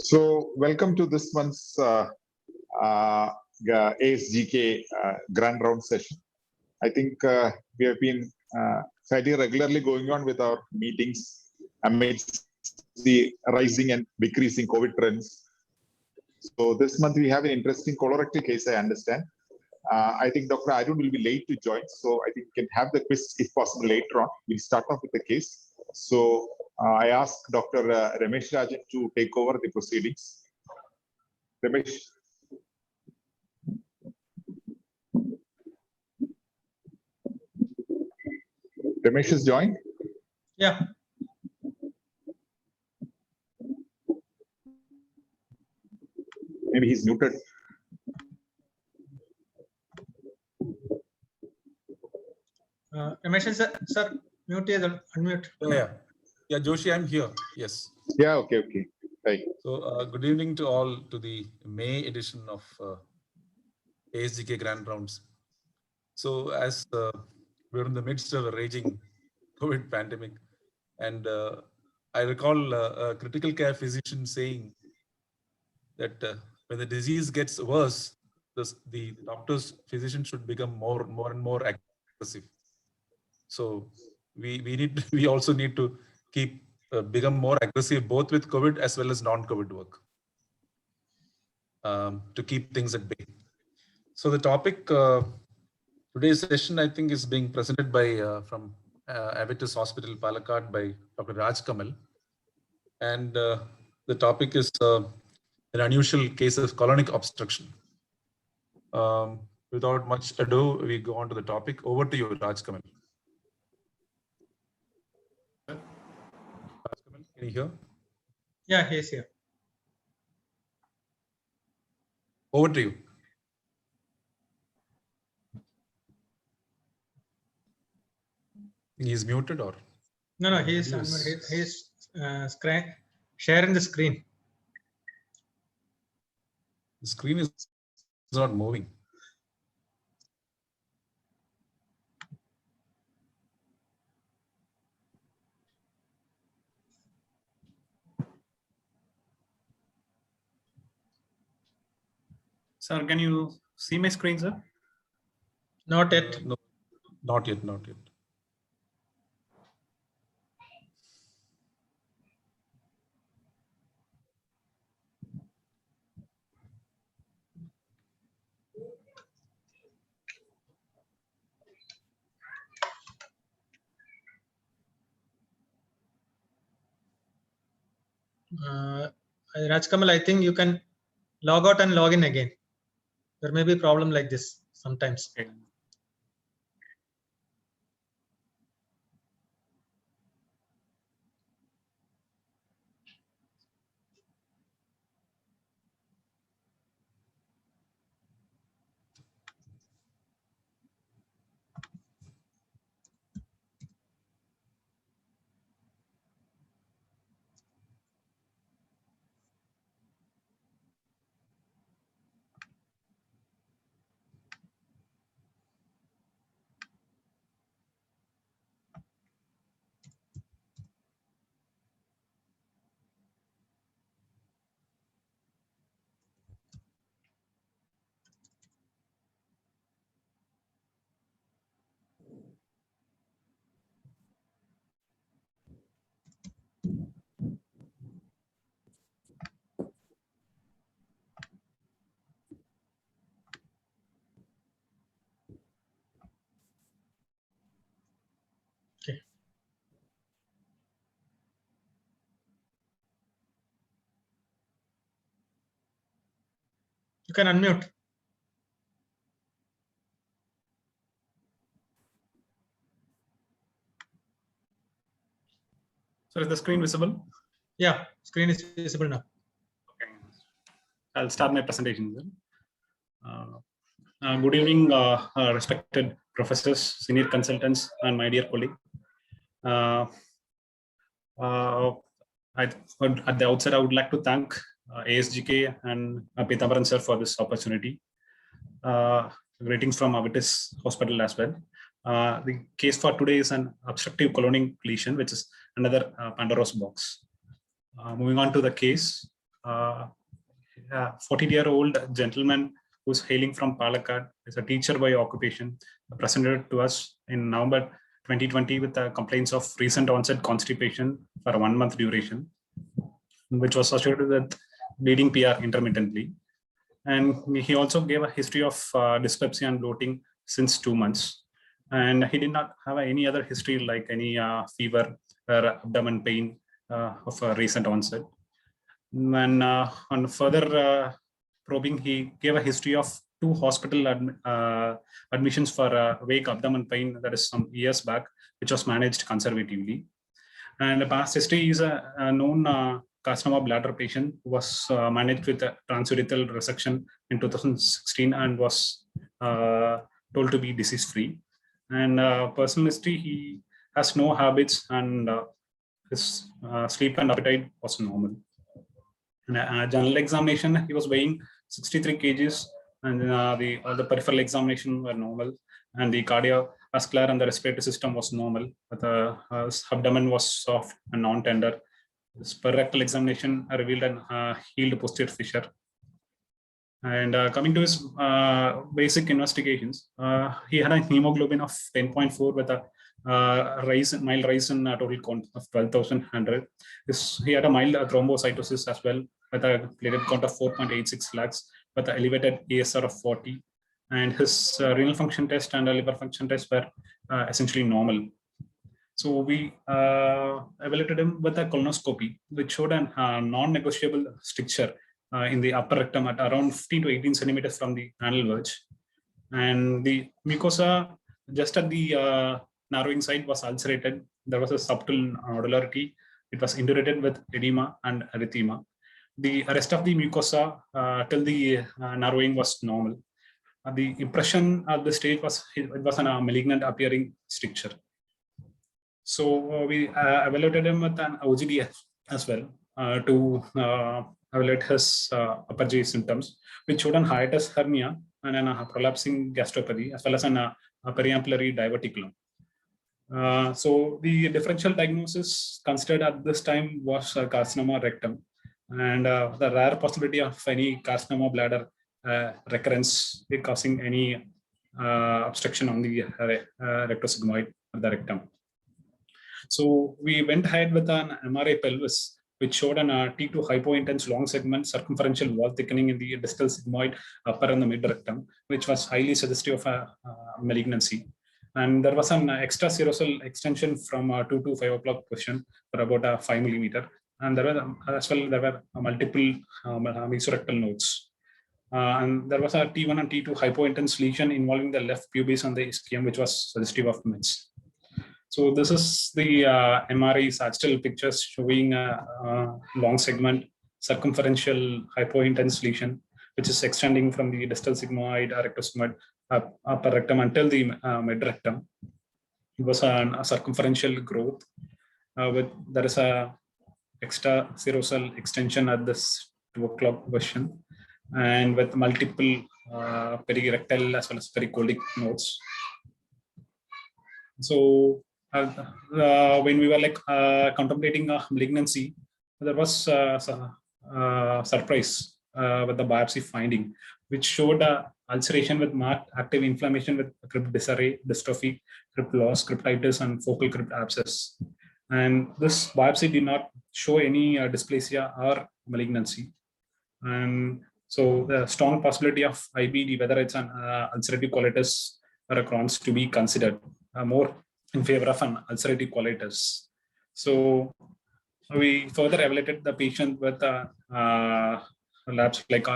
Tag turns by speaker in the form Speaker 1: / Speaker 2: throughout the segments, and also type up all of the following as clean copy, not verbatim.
Speaker 1: So, welcome to this month's ASGK Grand Round session. I think we have been fairly regularly going on with our meetings amidst the rising and decreasing COVID trends. So, this month we have an interesting colorectal case, I understand. I think Dr. Arun will be late to join, so I think we can have the quiz if possible later on. We'll start off with the case. So, I ask Dr. Ramesh Rajan to take over the proceedings. Ramesh. Ramesh is joined?
Speaker 2: Yeah.
Speaker 1: Maybe he's muted.
Speaker 2: Ramesh sir, mute, unmute.
Speaker 3: Yeah, Joshi, I'm here. Yes.
Speaker 1: Yeah, okay. Right.
Speaker 3: So, good evening to all to the May edition of ASGK Grand Rounds. So, as we're in the midst of a raging COVID pandemic, and I recall a critical care physician saying that when the disease gets worse, the doctors, physicians should become more and more aggressive. So, we also need to keep become more aggressive both with COVID as well as non-COVID work to keep things at bay. So the topic today's session, I think, is being presented by from Avitus Hospital, Palakkad, by Dr. Raj Kamal, and the topic is an unusual case of colonic obstruction. Without much ado, we go on to the topic. Over to you, Raj Kamal. Can you hear?
Speaker 2: Yeah, he's here.
Speaker 3: Over to you. He's muted or?
Speaker 2: No, he's sharing the screen.
Speaker 3: The screen is not moving.
Speaker 4: Sir, can you see my screen, sir?
Speaker 2: Not yet.
Speaker 3: No, not yet.
Speaker 2: Raj Kamal, I think you can log out and log in again. There may be a problem like this sometimes.
Speaker 4: Okay.
Speaker 2: You can unmute.
Speaker 4: So is the screen visible?
Speaker 2: Yeah, screen is visible now.
Speaker 4: Okay. I'll start my presentation then. Good evening, respected professors, senior consultants, and my dear colleague. At the outset, I would like to thank ASGK and Pithambaran sir for this opportunity. Greetings from Avitus Hospital as well. The case for today is an obstructive colonic lesion, which is another Pandora's box. Moving on to the case. 40-year-old gentleman who's hailing from Palakkad, is a teacher by occupation, presented to us in November 2020 with complaints of recent onset constipation for a 1 month duration, which was associated with bleeding PR intermittently. And he also gave a history of dyspepsia and bloating since 2 months. And he did not have any other history like any fever or abdomen pain of a recent onset. And on further probing, he gave a history of 2 hospital admissions for vague abdomen pain that is some years back, which was managed conservatively. And the past history is a known carcinoma bladder patient who was managed with a transurethral resection in 2016 and was told to be disease-free. And personal history, he has no habits and his sleep and appetite was normal. And general examination, he was weighing 63 kgs, and all the peripheral examination were normal, and the cardiovascular and the respiratory system was normal, but the abdomen was soft and non-tender. This rectal examination revealed an healed posterior fissure. And coming to his basic investigations, he had a hemoglobin of 10.4 with a mild rise in total count of 12,100. He had a mild thrombocytosis as well with a platelet count of 4.86 lakhs with an elevated ASR of 40. And his renal function test and liver function test were essentially normal. So we evaluated him with a colonoscopy, which showed a non-negotiable stricture in the upper rectum at around 15 to 18 centimeters from the anal verge. And the mucosa just at the narrowing side was ulcerated. There was a subtle nodularity. It was indurated with edema and erythema. The rest of the mucosa till the narrowing was normal. The impression at the stage was it was a malignant appearing stricture. So we evaluated him with an OGD as well to evaluate his upper GI symptoms, which showed an hiatus hernia and a prolapsing gastropathy, as well as a periampullary diverticulum. So the differential diagnosis considered at this time was carcinoma rectum, and the rare possibility of any carcinoma bladder recurrence causing any obstruction on the rectosigmoid of the rectum. So we went ahead with an MRI pelvis, which showed an T2 hypointense long segment circumferential wall thickening in the distal sigmoid upper and the mid rectum, which was highly suggestive of a malignancy. And there was an extraserosal extension from 2 to 5 o'clock position for about 5 millimeter. And there were multiple mesorectal nodes. And there was a T1 and T2 hypointense lesion involving the left pubis and the ischium, which was suggestive of MEDS. So this is the MRI sagittal pictures showing a long segment circumferential hypointense lesion, which is extending from the distal sigmoid, rectosigmoid, upper rectum until the mid rectum. It was a circumferential growth there is a extraserosal extension at this 2 o'clock position, and with multiple perirectal as well as pericoldic nodes. So when we were contemplating a malignancy, there was surprise with the biopsy finding, which showed ulceration with marked active inflammation with crypt disarray, dystrophy, crypt loss, cryptitis, and focal crypt abscess. And this biopsy did not show any dysplasia or malignancy. And so the strong possibility of IBD, whether it's an ulcerative colitis or a Crohn's, to be considered more in favor of an ulcerative colitis. So we further evaluated the patient with labs like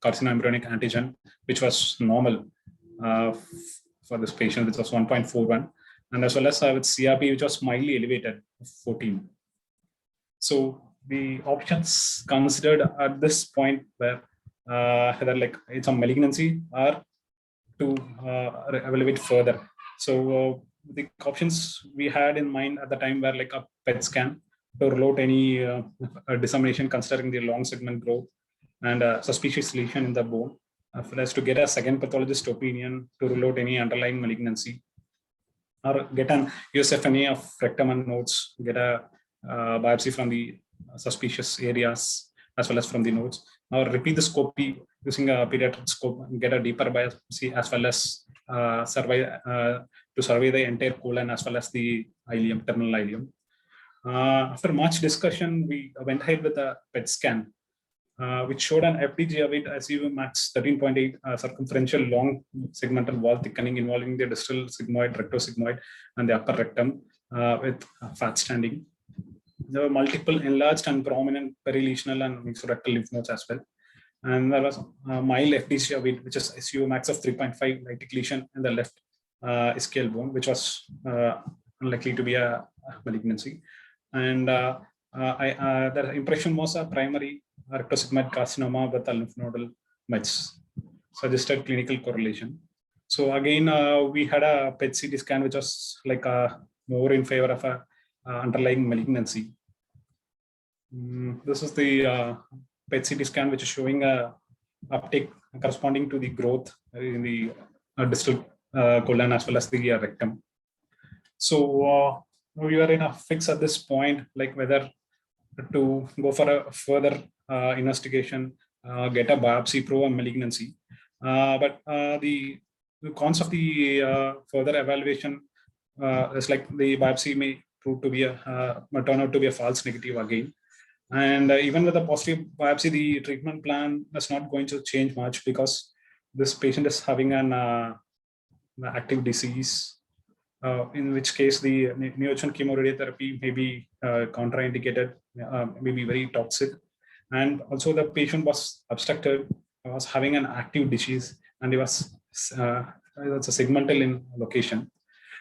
Speaker 4: carcinoma embryonic antigen, which was normal for this patient, which was 1.41, and as well as with CRP, which was mildly elevated, 14. So the options considered at this point were either it's a malignancy or to evaluate further. So the options we had in mind at the time were like a PET scan to rule out any dissemination considering the long segment growth and suspicious lesion in the bone, as well as to get a second pathologist opinion to rule out any underlying malignancy, or get an USFNA of rectum and nodes, get a biopsy from the suspicious areas, as well as from the nodes. Now repeat the scopy using a pediatric scope and get a deeper biopsy as well as to survey the entire colon as well as the ileum, terminal ileum. After much discussion, we went ahead with a PET scan, which showed an FDG of it as max 13.8 circumferential long segmental wall thickening involving the distal sigmoid, rectosigmoid, and the upper rectum with fat standing. There were multiple enlarged and prominent perilesional and mesorectal lymph nodes as well. And there was a mild FDG of it, which is SU max of 3.5 lytic lesion in the left ischial bone, which was unlikely to be a malignancy. And the impression was a primary rectosigmoid carcinoma with a lymph nodal mets, suggested clinical correlation. So again, we had a PET CT scan, which was like more in favor of a underlying malignancy. This is the PET CT scan, which is showing a uptake corresponding to the growth in the distal colon as well as the rectum. So we were in a fix at this point, like whether to go for a further investigation, get a biopsy, prove a malignancy. But the cons of the further evaluation is like the biopsy may prove to be turn out to be a false negative again. And even with a positive biopsy, the treatment plan is not going to change much because this patient is having an active disease, in which case the neoadjuvant chemoradiotherapy may be contraindicated, may be very toxic. And also the patient was obstructed, was having an active disease, and it was it's a segmental in location.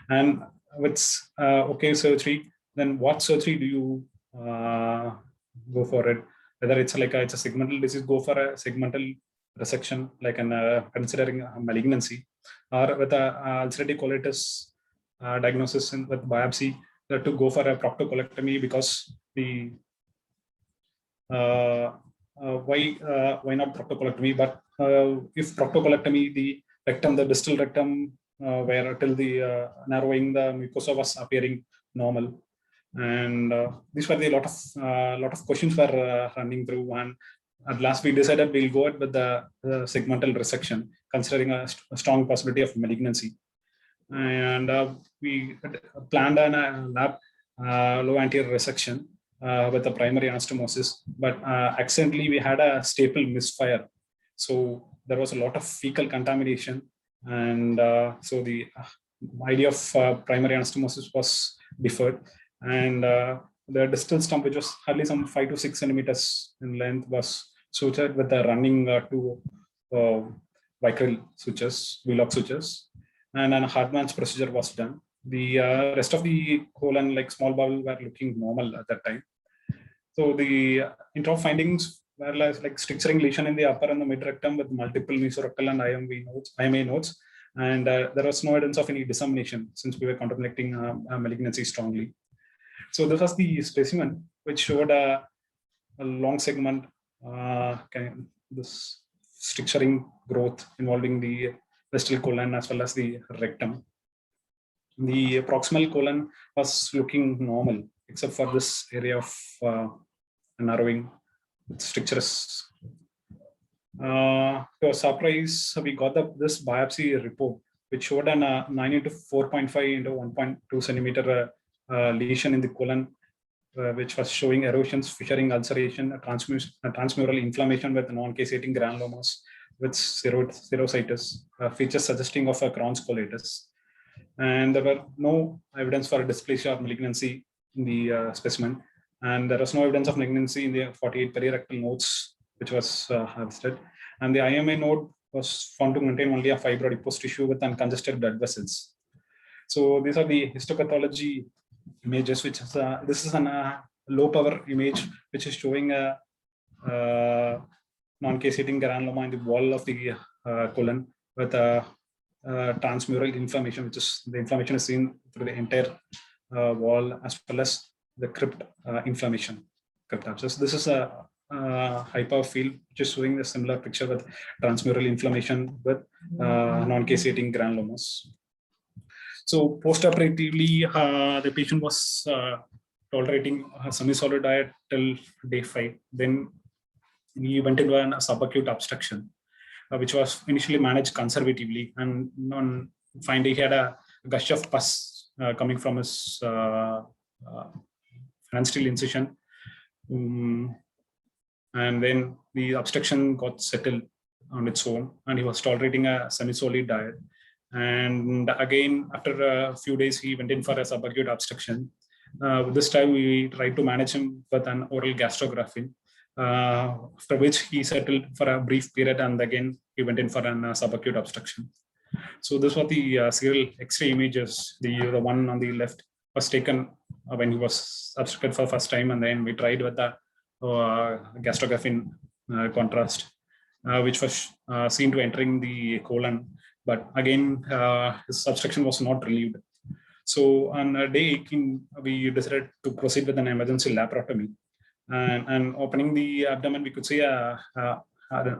Speaker 4: And with okay surgery, then what surgery do you go for it? Whether it's like it's a segmental disease, go for a segmental resection, like an considering a malignancy, or with a ulcerative colitis diagnosis and with biopsy, to go for a proctocolectomy, because the why not proctocolectomy? But if proctocolectomy, the rectum, the distal rectum, where till the narrowing the mucosa was appearing normal, and these were the lot of questions were running through, and at last we decided we'll go with the segmental resection, considering a strong possibility of malignancy. And we planned a lab low anterior resection with a primary anastomosis, but accidentally we had a staple misfire. So there was a lot of fecal contamination, and so the idea of primary anastomosis was deferred. And the distal stump, which was hardly some 5 to 6 centimeters in length, was sutured with a running two Vicryl sutures, Wheelock sutures, and a Hartmann's procedure was done. The rest of the colon, like small bowel, were looking normal at that time. So the internal findings were like stricturing lesion in the upper and the mid rectum with multiple mesorectal and IMA nodes, and there was no evidence of any dissemination since we were contemplating a malignancy strongly. So this was the specimen which showed a long segment, this stricturing growth involving the distal colon as well as the rectum. The proximal colon was looking normal, except for this area of narrowing with strictures. To our surprise, we got this biopsy report, which showed an 9 into 4.5 into 1.2 centimeter lesion in the colon, which was showing erosions, fissuring, ulceration, transmural inflammation with non-caseating granulomas with serositis, features suggesting of a Crohn's colitis. And there were no evidence for dysplasia or malignancy in the specimen. And there was no evidence of malignancy in the 48 perirectal nodes, which was harvested. And the IMA node was found to contain only a fibroadipose tissue with uncongested blood vessels. So these are the histopathology images, which is this is a low power image, which is showing a non-caseating granuloma in the wall of the colon with a transmural inflammation, which is the inflammation is seen through the entire wall as well as the crypt inflammation, crypt abscess. This is a high power field, which is showing a similar picture with transmural inflammation with non-caseating granulomas. So post-operatively, the patient was tolerating a semi-solid diet till day 5. Then he went into a subacute obstruction, which was initially managed conservatively, and on finding he had a gush of pus coming from his phalansteal incision. And then the obstruction got settled on its own, and he was tolerating a semi-solid diet. And again, after a few days, he went in for a subacute obstruction. This time, we tried to manage him with an oral gastrographin, after which he settled for a brief period, and again, he went in for an subacute obstruction. So this was the serial X-ray images. The one on the left was taken when he was obstructed for the first time, and then we tried with the gastrographin contrast, which was seen to entering the colon, but again his obstruction was not relieved. So on day 18, we decided to proceed with an emergency laparotomy, and opening the abdomen, we could see an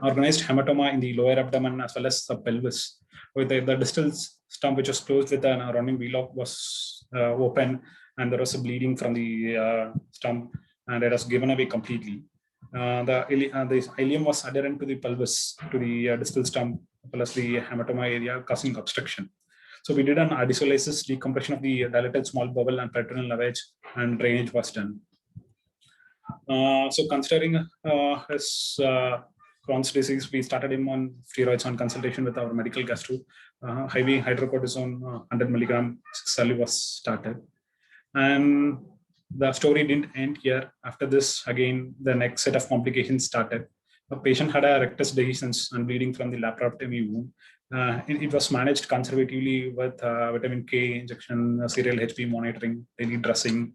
Speaker 4: organized hematoma in the lower abdomen as well as the pelvis, with the distal stump, which was closed with an rounding V-lock, was open, and there was a bleeding from the stump, and it was given away completely. The ileum was adherent to the pelvis, to the distal stump, plus the hematoma area, causing obstruction. So we did an adisolasis, decompression of the dilated small bowel and peritoneal lavage, and drainage was done. So considering his Crohn's disease, we started him on steroids on consultation with our medical gastro. IV hydrocortisone 100 milligram salve was started. And the story didn't end here. After this, again, the next set of complications started. The patient had a rectus dehiscence and bleeding from the laparotomy wound. It was managed conservatively with vitamin K injection, serial HP monitoring, daily dressing,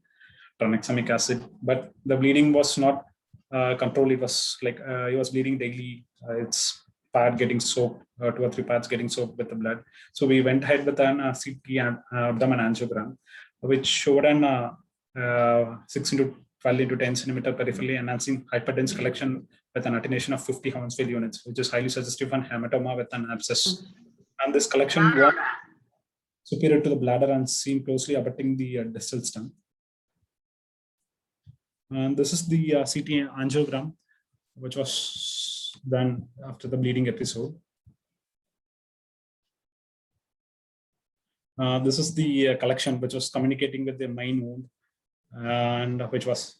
Speaker 4: tranexamic acid, but the bleeding was not controlled. It was like he was bleeding daily. Its pad getting soaked, 2 or 3 pads getting soaked with the blood. So we went ahead with an CT abdomen angiogram, which showed an 6 into 12 into 10 centimeter peripherally enhancing hyperdense collection with an attenuation of 50 Hounsfield units, which is highly suggestive of hematoma with an abscess. And this collection was superior to the bladder and seen closely abutting the distal stump. And this is the CT angiogram, which was done after the bleeding episode. This is the collection which was communicating with the main wound, and which was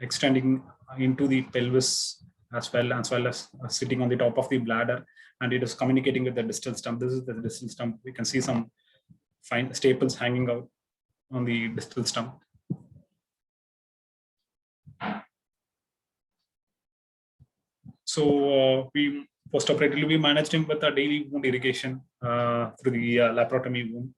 Speaker 4: extending into the pelvis as well as sitting on the top of the bladder, and it is communicating with the distal stump. This is the distal stump. We can see some fine staples hanging out on the distal stump. So we postoperatively we managed him with a daily wound irrigation through the laparotomy wound,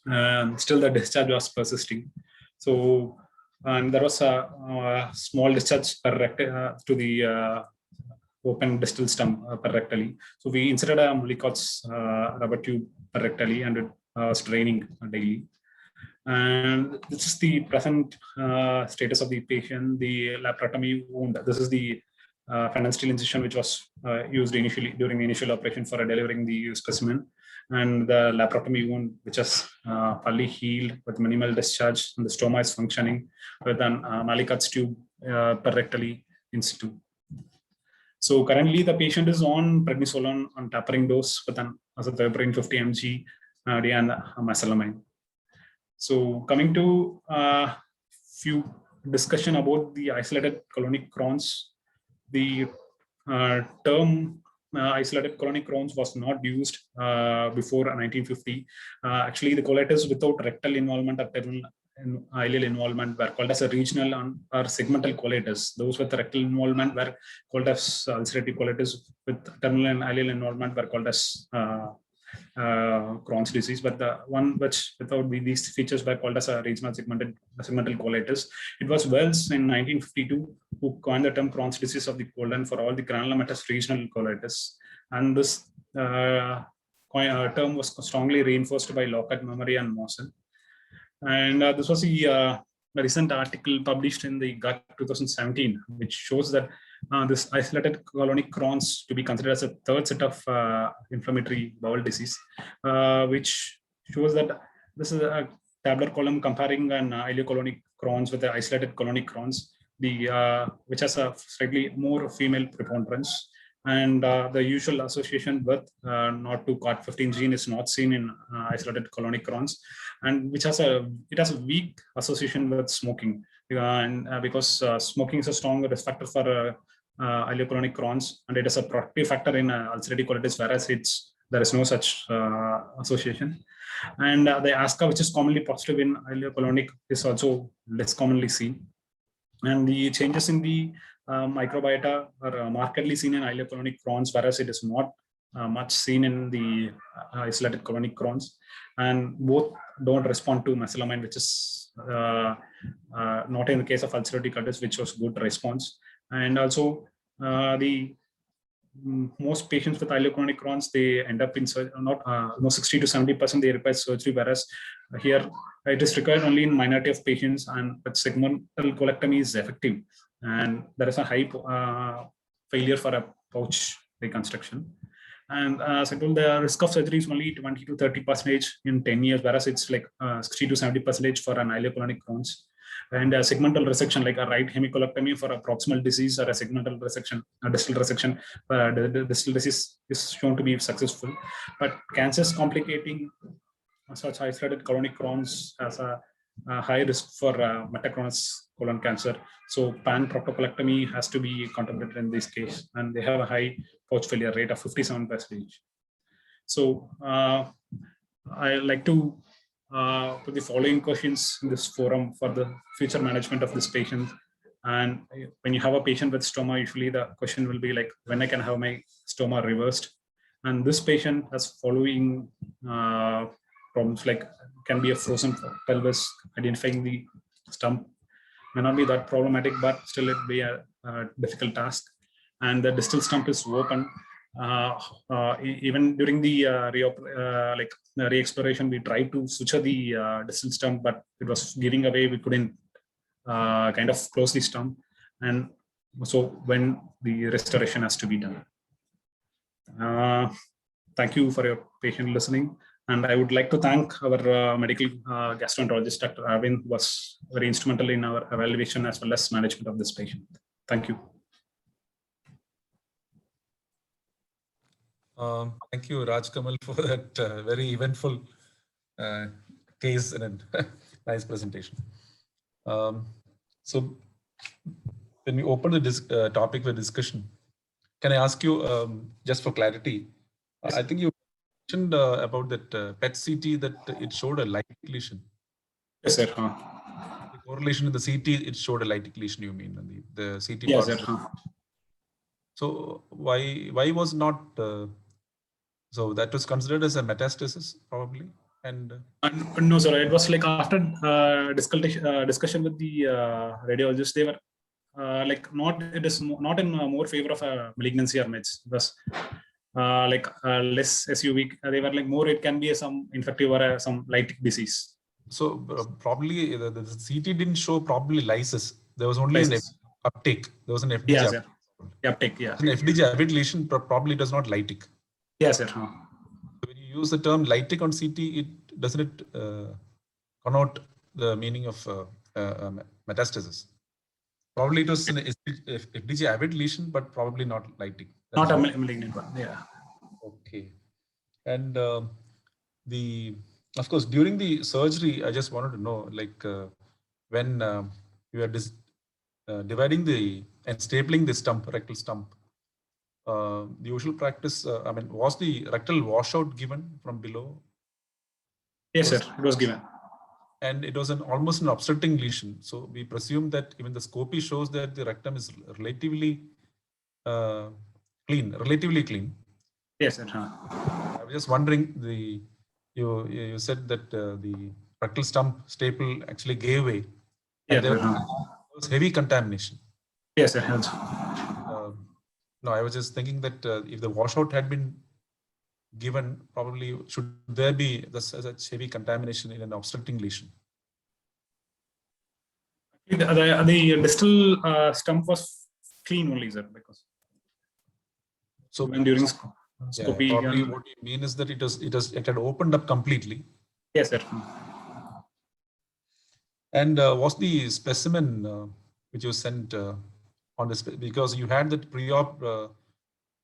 Speaker 4: and still the discharge was persisting. So, and there was a small discharge per to the open distal stump per rectally. So we inserted a Mullicott's rubber tube per rectally, and it was draining daily. And this is the present status of the patient. The laparotomy wound. This is the phalansteal incision, which was used initially during the initial operation for delivering the specimen, and the laparotomy wound, which is fully healed with minimal discharge, and the stoma is functioning with an Mullicott's tube per rectally in situ. So currently, the patient is on prednisolone on tapering dose with an azathioprine 50 mg and mesalamine. So coming to few discussion about the isolated colonic Crohn's. The term isolated colonic Crohn's was not used before 1950. Actually, the colitis without rectal involvement or terminal ileal involvement were called as a regional or segmental colitis. Those with rectal involvement were called as ulcerative colitis. With terminal and ileal involvement were called as Crohn's disease, but the one which without these features were called as a regional segmental colitis. It was Wells in 1952 who coined the term Crohn's disease of the colon for all the granulomatous regional colitis, and this term was strongly reinforced by Lockhart, Memory, and Mawson. And this was a recent article published in the Gut 2017, which shows that this isolated colonic Crohn's to be considered as a third set of inflammatory bowel disease, which shows that this is a tabular column comparing an ileocolonic Crohn's with the isolated colonic Crohn's. which has a slightly more female preponderance. And the usual association with NOD2 COT15 gene is not seen in isolated colonic Crohn's, and which has a weak association with smoking, and because smoking is a strong risk factor for ileocolonic Crohn's, and it is a protective factor in ulcerative colitis, whereas there is no such association. And the ASCA, which is commonly positive in ileocolonic, is also less commonly seen. And the changes in the microbiota are markedly seen in ileocolonic Crohn's, whereas it is not much seen in the isolated colonic Crohn's. And both don't respond to mesalamine, which is not in the case of ulcerative colitis, which was good response. And also most patients with ileocolonic Crohn's, they end up in 60 to 70% they require surgery, whereas here it is required only in minority of patients, and but segmental colectomy is effective, and there is a high failure for a pouch reconstruction. And the risk of surgery is only 20 to 30% in 10 years, whereas it's like 60 to 70% for an ileocolonic Crohn's. And a segmental resection, like a right hemicolectomy for a proximal disease, or a segmental resection, a distal resection, the distal disease is shown to be successful. But cancers complicating such isolated colonic Crohn's has a high risk for metachronous colon cancer. So pan-proctocolectomy has to be contemplated in this case, and they have a high pouch failure rate of 57%. So I like to put the following questions in this forum for the future management of this patient. And when you have a patient with stoma, usually the question will be like, when I can have my stoma reversed? And this patient has following problems, like can be a frozen pelvis, identifying the stump may not be that problematic, but still it be a difficult task. And the distal stump is open. Even during the re-exploration, we tried to suture the distal stump, but it was giving away. We couldn't kind of close the stump, and so when the restoration has to be done. Thank you for your patient listening, and I would like to thank our medical gastroenterologist, Dr. Arvind, who was very instrumental in our evaluation as well as management of this patient. Thank you.
Speaker 3: Thank you, Raj Kamal, for that very eventful case and a nice presentation. So when we open the topic for discussion, can I ask you, just for clarity, yes. I think you mentioned about that PET-CT that it showed a lytic lesion.
Speaker 4: Yes, sir.
Speaker 3: The correlation in the CT, it showed a lytic lesion, you mean, and the CT
Speaker 4: yes,
Speaker 3: part.
Speaker 4: Sir.
Speaker 3: So why was not... so that was considered as a metastasis, probably, and
Speaker 4: no, sir. It was like after discussion with the radiologist, they were like not. It is not in more favor of a malignancy or meds. It was less SUV. They were like more. It can be some infective or some lytic disease.
Speaker 3: So probably the CT didn't show probably lysis. There was only an uptake. There was an FDG.
Speaker 4: Yes, sir. Uptake. Yeah.
Speaker 3: An FDG avid lesion probably does not lytic.
Speaker 4: Yes, sir.
Speaker 3: When you use the term lytic on CT, it doesn't connote the meaning of metastasis. Probably it was an FDG avid lesion, but probably not lytic.
Speaker 4: Not a malignant one. Yeah.
Speaker 3: Okay. And of course, during the surgery, I just wanted to know, like when you are dividing and stapling the stump, rectal stump. The usual practice, was the rectal washout given from below?
Speaker 4: Yes, sir, it was given.
Speaker 3: And it was almost an obstructing lesion. So we presume that even the scopy shows that the rectum is relatively clean.
Speaker 4: Yes, sir.
Speaker 3: I was just wondering, you said that the rectal stump staple actually gave way.
Speaker 4: Yes,
Speaker 3: there was heavy contamination.
Speaker 4: Yes, sir.
Speaker 3: No, I was just thinking that if the washout had been given, probably should there be such heavy contamination in an obstructing lesion?
Speaker 4: The distal stump was clean only, sir, because
Speaker 3: so
Speaker 4: when during scopy,
Speaker 3: probably what you mean is that it had opened up completely.
Speaker 4: Yes, sir.
Speaker 3: And was the specimen which you sent on this, because you had that pre-op,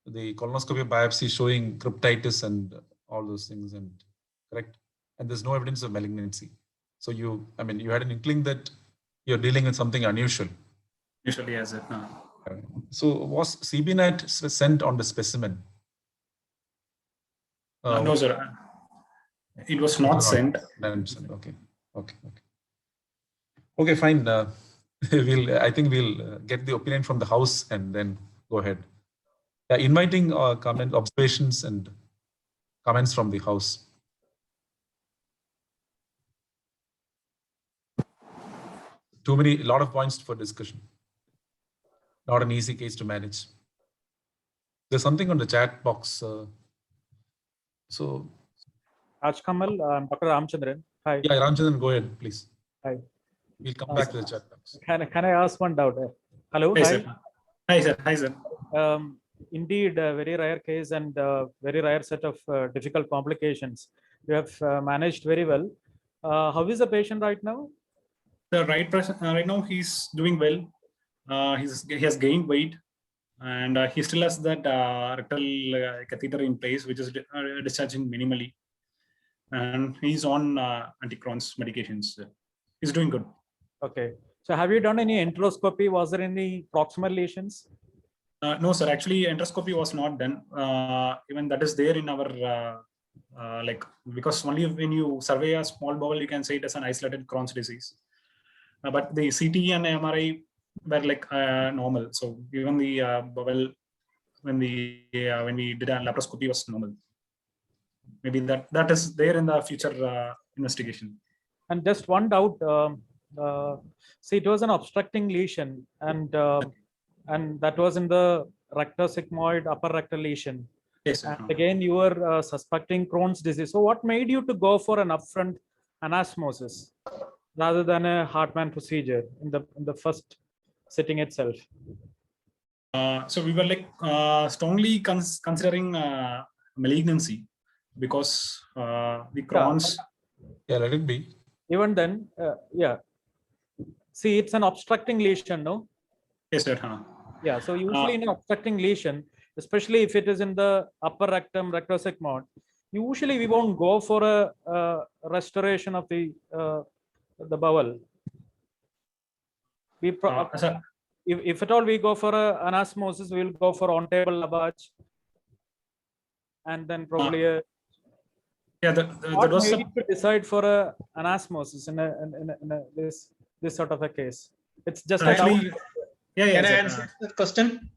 Speaker 3: the colonoscopy biopsy showing cryptitis and all those things, and correct, and there's no evidence of malignancy. So you had an inkling that you're dealing with something unusual.
Speaker 4: Usually, as it.
Speaker 3: So was CBNAT sent on the specimen?
Speaker 4: No, sir. It was not sent.
Speaker 3: Okay. Okay, fine. I think we'll get the opinion from the House and then go ahead. Inviting comment, observations and comments from the House. A lot of points for discussion. Not an easy case to manage. There's something on the chat box. So,
Speaker 5: Kamal, Dr. Ramchandran. Hi.
Speaker 3: Yeah, Ramchandran, go ahead, please.
Speaker 5: Hi.
Speaker 3: We'll come back to the chat box.
Speaker 5: Can I ask one doubt? Hello.
Speaker 4: Hi, sir. Hi, sir. Hi, sir.
Speaker 5: Indeed, a very rare case and very rare set of difficult complications. You have managed very well. How is the patient right now?
Speaker 4: The right now he's doing well. He has gained weight, and he still has that rectal catheter in place, which is discharging minimally, and he's on anti-Crohn's medications. He's doing good.
Speaker 5: Okay. So have you done any enteroscopy? Was there any proximal lesions?
Speaker 4: No, sir. Actually, endoscopy was not done. Even that is there in our because only when you survey a small bowel, you can say it as an isolated Crohn's disease. But the CT and MRI were normal. So even the bowel, when we did a laparoscopy, was normal. Maybe that is there in the future investigation.
Speaker 5: And just one doubt. See, it was an obstructing lesion, and that was in the rectosigmoid upper rectal lesion.
Speaker 4: Yes,
Speaker 5: and again, you were suspecting Crohn's disease. So what made you to go for an upfront anastomosis rather than a Hartmann procedure in the first sitting itself?
Speaker 4: So we were strongly considering malignancy, because the Crohn's.
Speaker 3: Yeah, let it be.
Speaker 5: Even then, yeah. See, it's an obstructing lesion, no?
Speaker 4: Yes, sir.
Speaker 5: Yeah. So usually in an obstructing lesion, especially if it is in the upper rectum, rectosigmoid, usually we won't go for a restoration of the bowel. If at all we go for a anastomosis, we will go for on-table lavage, and then probably what made you decide for a anastomosis in this sort of a case? It's just
Speaker 4: actually.
Speaker 2: Can I answer that question?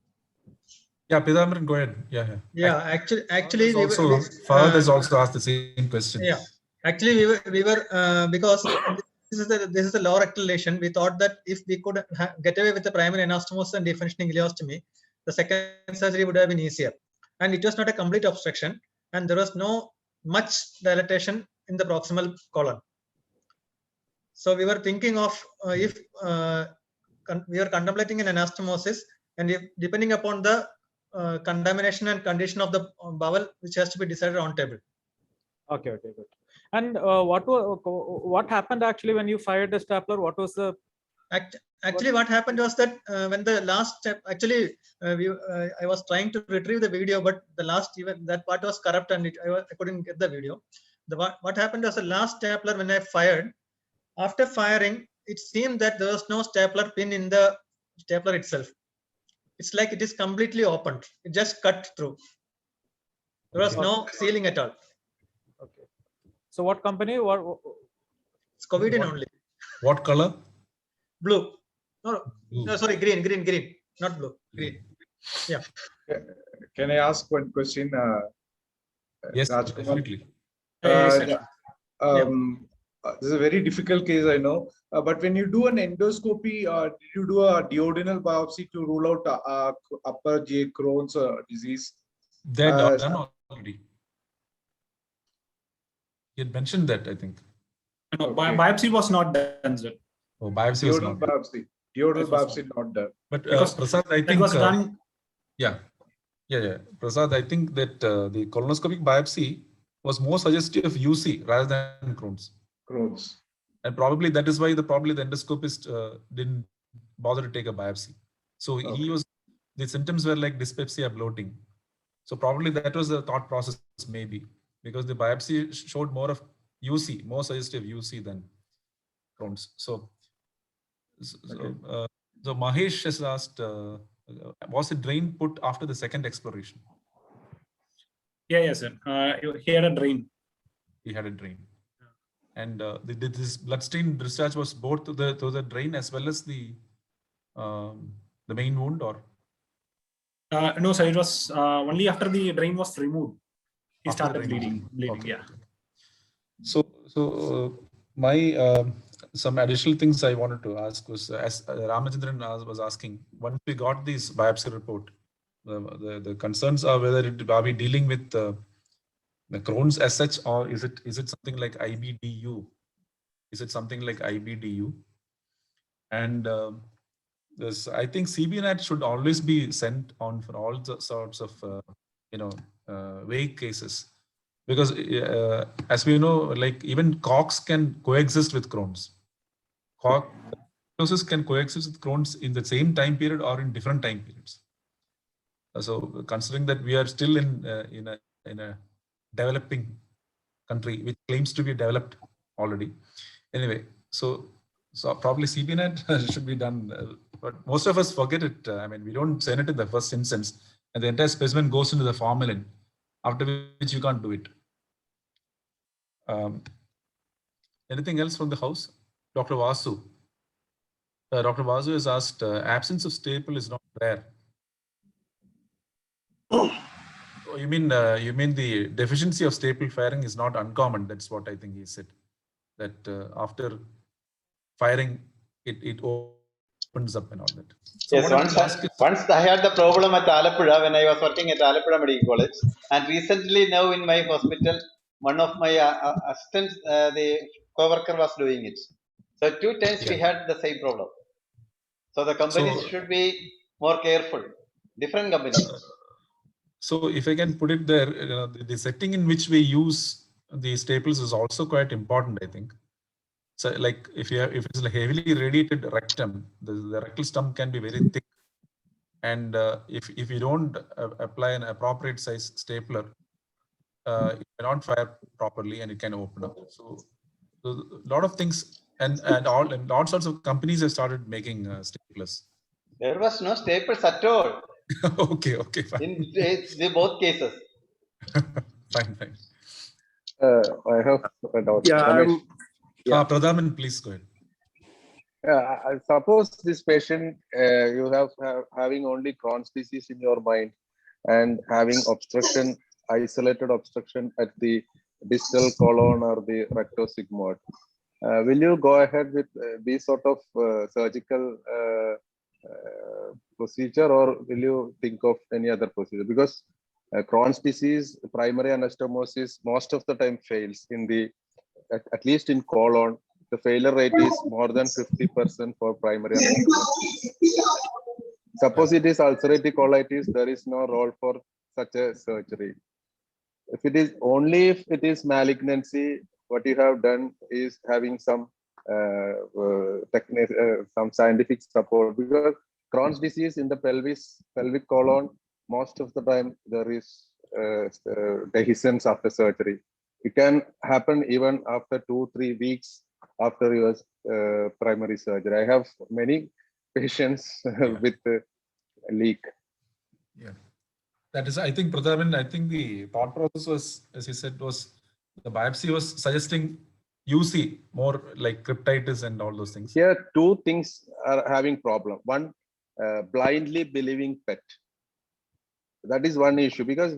Speaker 3: Yeah, Pidambaran, go ahead.
Speaker 2: Yeah. Actually,
Speaker 3: Fahad has also asked the same question.
Speaker 2: Yeah, actually, we were because this is the lower rectal lesion. We thought that if we could get away with the primary anastomosis and defunctioning ileostomy, the second surgery would have been easier. And it was not a complete obstruction, and there was no much dilatation in the proximal colon. So we were thinking of if we are contemplating an anastomosis, and if, depending upon the contamination and condition of the bowel, which has to be decided on table.
Speaker 5: Okay, good. And what happened actually when you fired the stapler? What was the
Speaker 2: Actually, what happened was that when the last step, actually, I was trying to retrieve the video, but the last even that part was corrupt, and I couldn't get the video. What happened was the last stapler when I fired. After firing, it seemed that there was no stapler pin in the stapler itself. It's like it is completely opened. It just cut through. There was no sealing at all.
Speaker 5: Okay. So what company?
Speaker 2: It's Covidien only.
Speaker 3: What color?
Speaker 2: Blue. No, sorry, green, not blue, green. Yeah.
Speaker 6: Can I ask one question?
Speaker 3: Yes,
Speaker 6: Rajkumar?
Speaker 3: definitely.
Speaker 6: This is a very difficult case, I know. But when you do an endoscopy, did you do a duodenal biopsy to rule out upper GI Crohn's disease?
Speaker 3: They're done already. He had mentioned that, I think.
Speaker 4: No, biopsy was not done, sir.
Speaker 3: Oh, biopsy was not done.
Speaker 6: Duodenal biopsy not done.
Speaker 3: But Prasad, I think
Speaker 4: it was done.
Speaker 3: Yeah. Prasad, I think that the colonoscopic biopsy was more suggestive of UC rather than Crohn's.
Speaker 6: Crohn's.
Speaker 3: And probably that is why the endoscopist didn't bother to take a biopsy. So the symptoms were like dyspepsia, bloating. So probably that was the thought process, maybe, because the biopsy showed more of UC, more suggestive UC than Crohn's. So Mahesh has asked, was the drain put after the second exploration?
Speaker 4: Yes, sir. He had a drain.
Speaker 3: He had a drain. And this bloodstained discharge was both to the drain as well as the main wound, or?
Speaker 4: No, sir. It was only after the drain was removed. He
Speaker 3: After the
Speaker 4: started
Speaker 3: drain.
Speaker 4: bleeding.
Speaker 3: Okay.
Speaker 4: Yeah.
Speaker 3: So my some additional things I wanted to ask was, as Ramachandran was asking, once we got this biopsy report, the concerns are whether are we dealing with the Crohn's as such, or is it something like IBDU? Is it something like IBDU? And I think CBNAT should always be sent on for all the sorts of vague cases, because as we know, like even COX can coexist with Crohn's. COX can coexist with Crohn's in the same time period or in different time periods. So considering that we are still in a developing country which claims to be developed already. Anyway, so probably CBNAT should be done, but most of us forget it. I mean, we don't send it in the first instance, and the entire specimen goes into the formalin, after which you can't do it. Anything else from the house? Dr. Vasu. Dr. Vasu has asked, absence of staple is not rare. Oh, you mean the deficiency of staple firing is not uncommon? That's what I think he said. That after firing, it opens up and all that. So
Speaker 7: yes, once I had the problem at Alappuzha when I was working at Alappuzha Medical College, and recently now in my hospital, one of my assistants, the co-worker was doing it. So 2 times we had the same problem. So the companies should be more careful. Different companies.
Speaker 3: So if I can put it there, the setting in which we use the staples is also quite important, I think. So like if it's a heavily radiated rectum, the rectal stump can be very thick. And if you don't apply an appropriate size stapler, it cannot fire properly and it can open up. So a lot of things and all sorts of companies have started making staplers.
Speaker 7: There was no staples at all.
Speaker 3: Okay, fine.
Speaker 7: In both cases.
Speaker 3: Fine.
Speaker 8: I have a doubt.
Speaker 3: Pradhaman, please go ahead.
Speaker 8: I suppose this patient, you have having only Crohn's disease in your mind and having obstruction, isolated obstruction at the distal colon or the rectosigmoid. Will you go ahead with this sort of surgical procedure, or will you think of any other procedure? Because Crohn's disease, primary anastomosis, most of the time fails in at least in colon. The failure rate is more than 50% for primary anastomosis. Suppose it is ulcerative colitis, there is no role for such a surgery. If it is malignancy, what you have done is having some some scientific support, because Crohn's disease in the pelvic colon, most of the time there is dehiscence after surgery. It can happen even after 2-3 weeks after your primary surgery. I have many patients with leak.
Speaker 3: Yeah, that is, I think, Pradhaman, I think the thought process was, as you said, was the biopsy was suggesting UC, more like cryptitis and all those things.
Speaker 8: Here, 2 things are having problem. One, blindly believing PET. That is one issue, because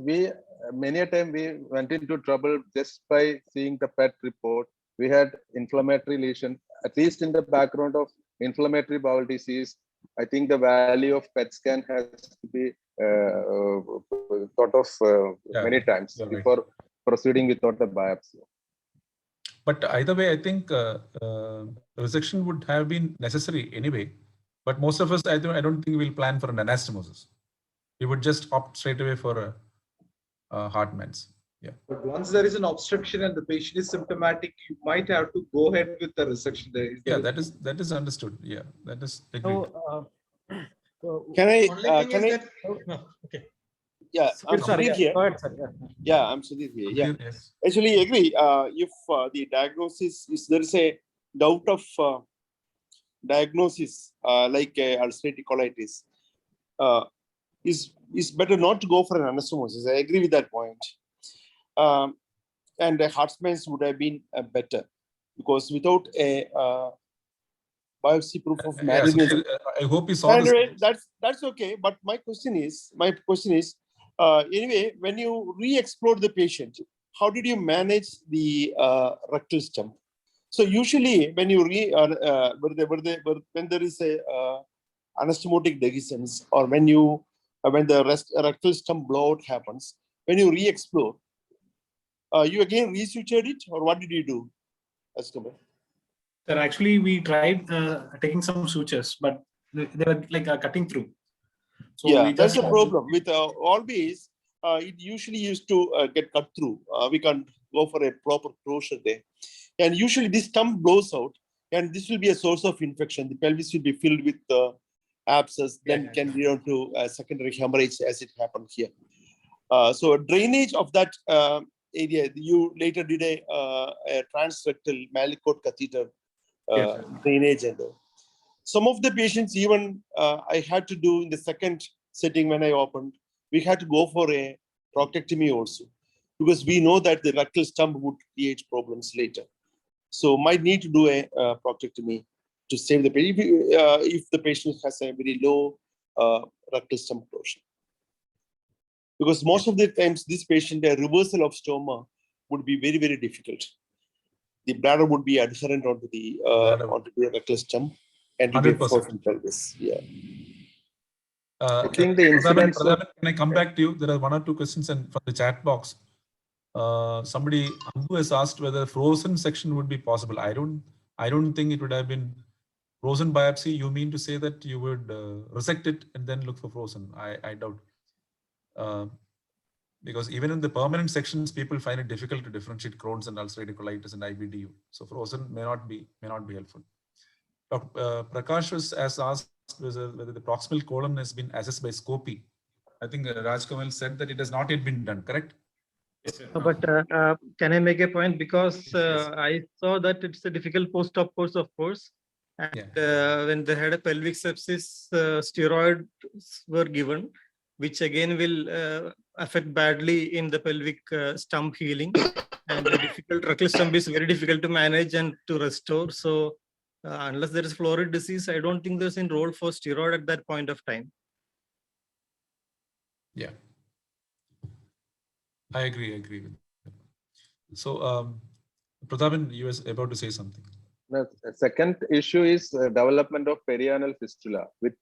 Speaker 8: many a time we went into trouble just by seeing the PET report. We had inflammatory lesion, at least in the background of inflammatory bowel disease. I think the value of PET scan has to be thought of many times before proceeding without the biopsy.
Speaker 3: But either way, I think resection would have been necessary anyway. But most of us, I don't think we'll plan for an anastomosis. We would just opt straight away for a Hartmann's.
Speaker 6: But once there is an obstruction and the patient is symptomatic, you might have to go ahead with the resection there.
Speaker 3: Yeah, that is understood. Yeah, that is agreed.
Speaker 5: So,
Speaker 9: Can I?
Speaker 2: Only thing
Speaker 9: Can
Speaker 2: is
Speaker 9: I?
Speaker 2: that, no, okay.
Speaker 9: Yeah, I'm
Speaker 5: sorry,
Speaker 9: Sudhir here.
Speaker 5: go ahead, sir.
Speaker 9: Yeah, I'm Sudhir here. Yeah,
Speaker 3: Yes.
Speaker 9: actually agree. If the diagnosis is there is a doubt of diagnosis like ulcerative colitis, is better not to go for an anastomosis. I agree with that point. And a Hartmann's would have been better because without a biopsy proof of
Speaker 3: Yeah,
Speaker 9: malignancy.
Speaker 3: Sudhir, I hope you saw this.
Speaker 9: Anyway, that's okay. But my question is, anyway, when you re-explore the patient, how did you manage the rectal stump? So usually, when you when there is a anastomotic dehiscence, or when the rectal stump blowout happens, when you re-explore, you again resutured it, or what did you do?
Speaker 4: Sir, actually, we tried taking some sutures, but they were like cutting through. So
Speaker 9: Yeah,
Speaker 4: we
Speaker 9: that's
Speaker 4: just
Speaker 9: the problem with always. It usually used to get cut through. We can't go for a proper closure there, and usually this stump blows out, and this will be a source of infection. The pelvis will be filled with abscess, then can lead on to secondary hemorrhage, as it happened here. So drainage of that area, you later did a transrectal Malicot catheter drainage, and some of the patients even I had to do in the second setting when I opened. We had to go for a proctectomy also, because we know that the rectal stump would create problems later. So might need to do a proctectomy to save the patient if the patient has a very low rectal stump closure. Because most of the times this patient, a reversal of stoma would be very, very difficult. The bladder would be adherent onto the rectal stump and to be
Speaker 3: 100%.
Speaker 9: pelvis. Yeah.
Speaker 3: I
Speaker 9: think the incidence
Speaker 3: can I come back to you? There are one or two questions from the chat box. Somebody who has asked whether frozen section would be possible. I don't think it would have been frozen biopsy. You mean to say that you would resect it and then look for frozen? I doubt. Because even in the permanent sections, people find it difficult to differentiate Crohn's and ulcerative colitis and IBDU. So frozen may not be helpful. Dr. Prakash has asked whether the proximal colon has been assessed by Scopy. I think Rajkamal said that it has not yet been done, correct?
Speaker 4: Yes, sir.
Speaker 2: But can I make a point? Because
Speaker 3: Yes.
Speaker 2: I saw that it's a difficult post-op course, of course. And when they had a pelvic sepsis, steroids were given, which again will affect badly in the pelvic stump healing. And the rectal stump is very difficult to manage and to restore. So unless there is florid disease, I don't think there's a role for steroid at that point of time.
Speaker 3: Yeah, I agree with that. So, Prathapan, you were about to say something.
Speaker 8: The second issue is development of perianal fistula with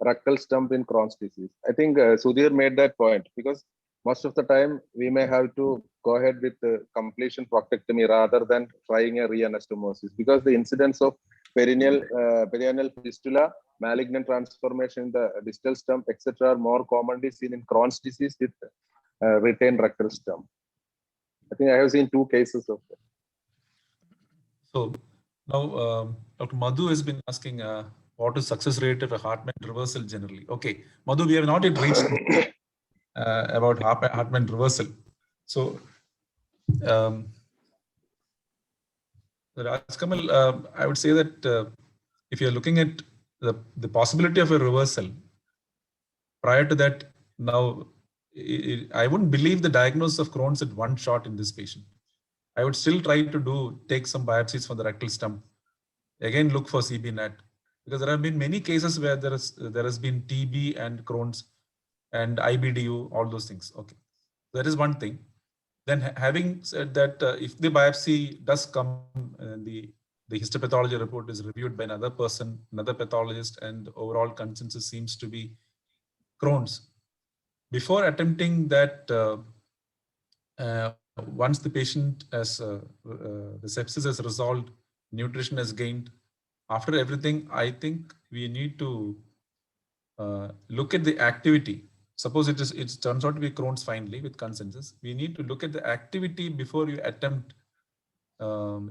Speaker 8: rectal stump in Crohn's disease. I think Sudhir made that point, because most of the time we may have to go ahead with the completion proctectomy rather than trying a re-anastomosis, because the incidence of perianal fistula, malignant transformation in the distal stump, etc., are more commonly seen in Crohn's disease with retained rectal stump. I think I have seen 2 cases of that.
Speaker 3: So now Dr. Madhu has been asking what is success rate of a Hartmann reversal generally. Okay, Madhu, we have not yet reached about Hartmann reversal. So Rajkamal, I would say that if you're looking at the possibility of a reversal, prior to that, now I wouldn't believe the diagnosis of Crohn's at one shot in this patient. I would still try to take some biopsies from the rectal stump. Again, look for CB-NAT, because there have been many cases where there has been TB and Crohn's and IBDU, all those things. Okay, that is one thing. Then having said that, if the biopsy does come, the histopathology report is reviewed by another person, another pathologist, and the overall consensus seems to be Crohn's. Before attempting that, once the patient has the sepsis has resolved, nutrition has gained, after everything, I think we need to look at the activity. suppose it turns out to be Crohn's finally with consensus, we need to look at the activity before you attempt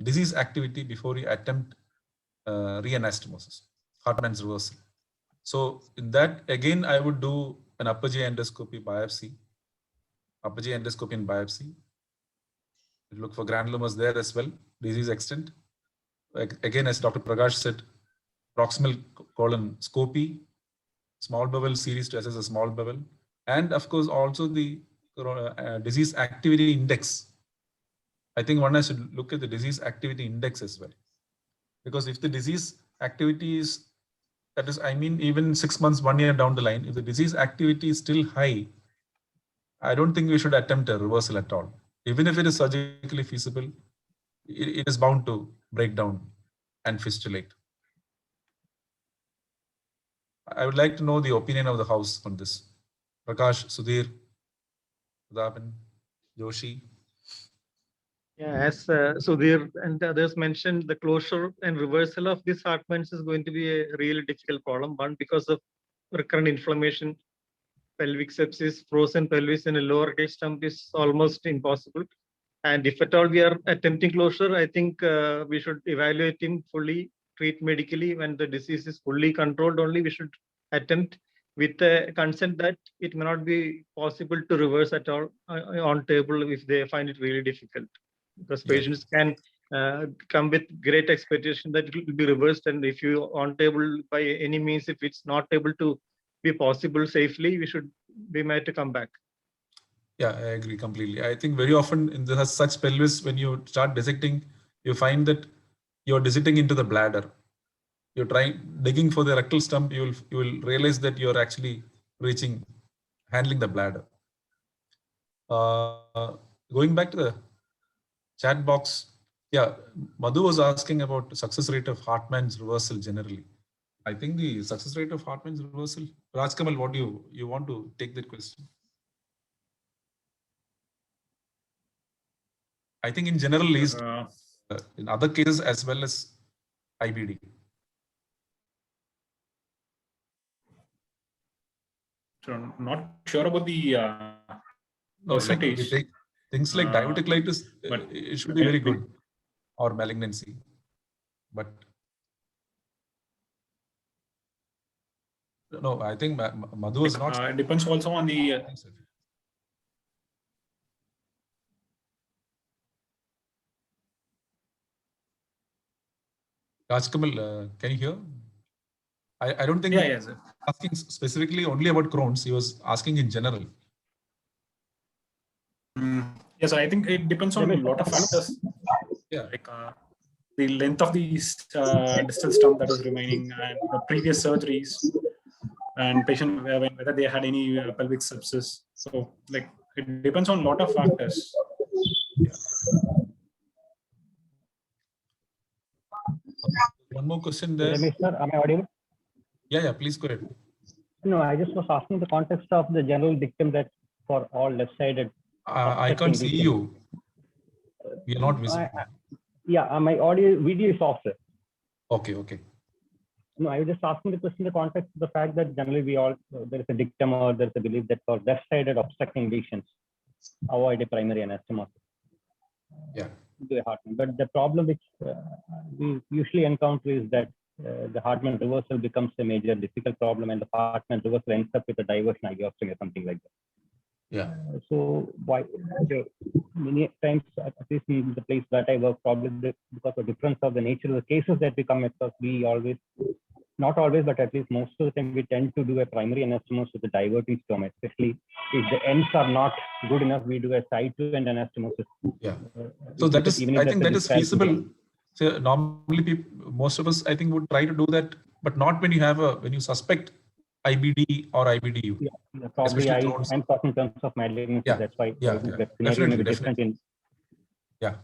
Speaker 3: disease activity before you attempt reanastomosis, Hartmann's reversal. So in that, again, I would do an upper GI endoscopy biopsy, upper GI endoscopy and biopsy. Look for granulomas there as well, disease extent. Again, as Dr. Prakash said, proximal colon scopy, small bowel series to assess a small bowel, and of course also the disease activity index. I think one has to look at the disease activity index as well, because if the disease activity is, that is, I mean, even 6 months, 1 year down the line, if the disease activity is still high, I don't think we should attempt a reversal at all. Even if it is surgically feasible, it is bound to break down and fistulate. I would like to know the opinion of the house on this. Prakash, Sudhir, Prathapan, Joshi.
Speaker 2: Yeah, as Sudhir and others mentioned, the closure and reversal of these Hartmann's is going to be a really difficult problem. One, because of recurrent inflammation, pelvic sepsis, frozen pelvis in a lower rectal stump is almost impossible. And if at all we are attempting closure, I think we should evaluate him fully, treat medically. When the disease is fully controlled only, we should attempt, with the consent that it may not be possible to reverse at all on table if they find it really difficult. Because patients can come with great expectation that it will be reversed, and if you on table by any means, if it's not able to be possible safely, we might to come back.
Speaker 3: Yeah, I agree completely. I think very often in such pelvis, when you start dissecting, you find that you're dissecting into the bladder. You're digging for the rectal stump, you will realize that you're actually handling the bladder. Going back to the chat box, yeah, Madhu was asking about success rate of Hartmann's reversal generally. I think the success rate of Hartmann's reversal, Rajkamal, what do you want to take that question? I think in general, least in other cases as well as IBD.
Speaker 4: So not sure about the percentage.
Speaker 3: Like things like diverticulitis,
Speaker 4: but
Speaker 3: it should be very good, or malignancy, but no, I think Madhu is not.
Speaker 4: It depends also on the.
Speaker 3: Rajkamal, can you hear? I don't think asking specifically only about Crohn's. He was asking in general.
Speaker 4: Yes, I think it depends on a lot of factors.
Speaker 3: Yeah,
Speaker 4: like the length of the distal stump that is remaining, and the previous surgeries, and patient whether they had any pelvic sepsis. So, like, it depends on a lot of factors.
Speaker 3: Yeah. One more question there.
Speaker 10: Sir, am I audible?
Speaker 3: Yeah, please go ahead.
Speaker 10: No, I just was asking the context of the general dictum that for all left-sided.
Speaker 3: I can't see you. You're not visible.
Speaker 10: Yeah, my audio video is off, sir.
Speaker 3: Okay.
Speaker 10: No, I was just asking the question in the context of the fact that generally there is a dictum or there's a belief that for left-sided obstructing lesions, avoid a primary anastomosis.
Speaker 3: Yeah.
Speaker 10: But the problem which we usually encounter is that the Hartmann reversal becomes a major difficult problem, and the Hartmann reversal ends up with a diversion ileostomy or something like that.
Speaker 3: Yeah.
Speaker 10: So why many times, at least in the place that I work, probably because of the difference of the nature of the cases that we come across, we always, not always, but at least most of the time, we tend to do a primary anastomosis with a diverting stoma, especially if the ends are not good enough. We do a side-to-end anastomosis.
Speaker 3: Yeah. So that is, I think that is feasible. So normally, most of us, I think, would try to do that, but not when you suspect IBD or IBDU.
Speaker 10: Yeah, probably I'm talking in terms of malignancy.
Speaker 3: Yeah.
Speaker 10: That's why
Speaker 3: Definitely. Yeah.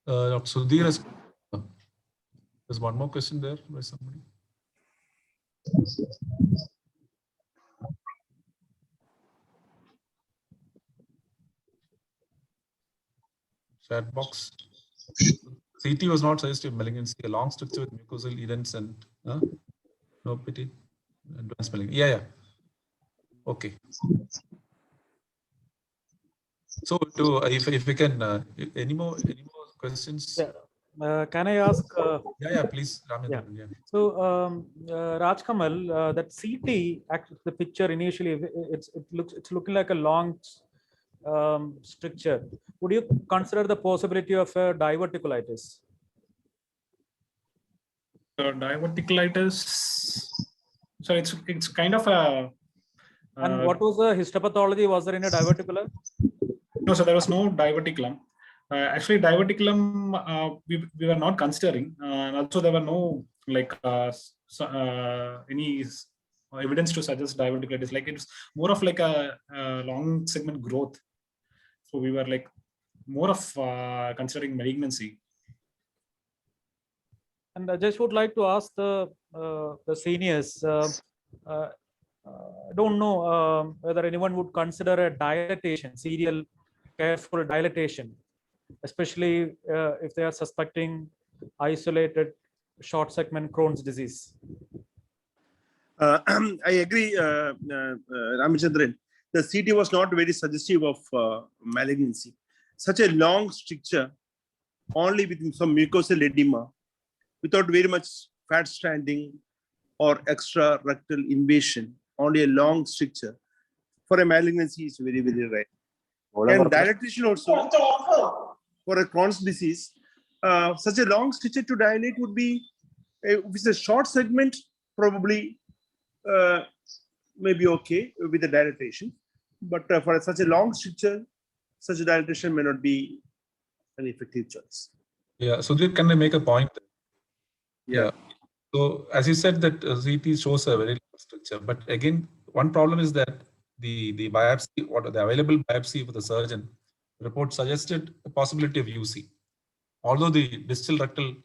Speaker 3: Sudhir, there's one more question there by somebody. Chat box. CT was not suggestive malignancy, a long structure with mucosal events and No pity. Advanced malignancy. Yeah. Okay. So if we can, any more questions?
Speaker 5: Yeah. Can I ask?
Speaker 3: Yeah, please, Ramendran. Yeah.
Speaker 5: So Raj Kamal, that CT, actually, the picture initially, it's looking like a long stricture. Would you consider the possibility of a diverticulitis?
Speaker 4: Diverticulitis. So it's kind of a.
Speaker 5: And what was the histopathology? Was there in a diverticulum?
Speaker 4: No, so there was no diverticulum. Actually, diverticulum we were not considering, and also there were no like any evidence to suggest diverticulitis. Like it's more of like a long segment growth. So we were like more of considering malignancy.
Speaker 5: And I just would like to ask the seniors. I don't know whether anyone would consider a dilatation, serial, careful dilatation, especially if they are suspecting isolated short segment Crohn's disease.
Speaker 9: I agree, Ramachandran. The CT was not very suggestive of malignancy. Such a long stricture, only with some mucosal edema, without very much fat stranding or extra rectal invasion, only a long stricture for a malignancy is very, very rare. And dilatation also for a Crohn's disease, such a long stricture to dilate would be, if it's a short segment, probably maybe okay with the dilatation. But for such a long stricture, such a dilatation may not be an effective choice.
Speaker 3: Yeah, so can I make a point?
Speaker 9: Yeah.
Speaker 3: So as you said that CT shows a very long structure, but again, one problem is that the biopsy, what the available biopsy for the surgeon report suggested a possibility of UC. Although the distal rectal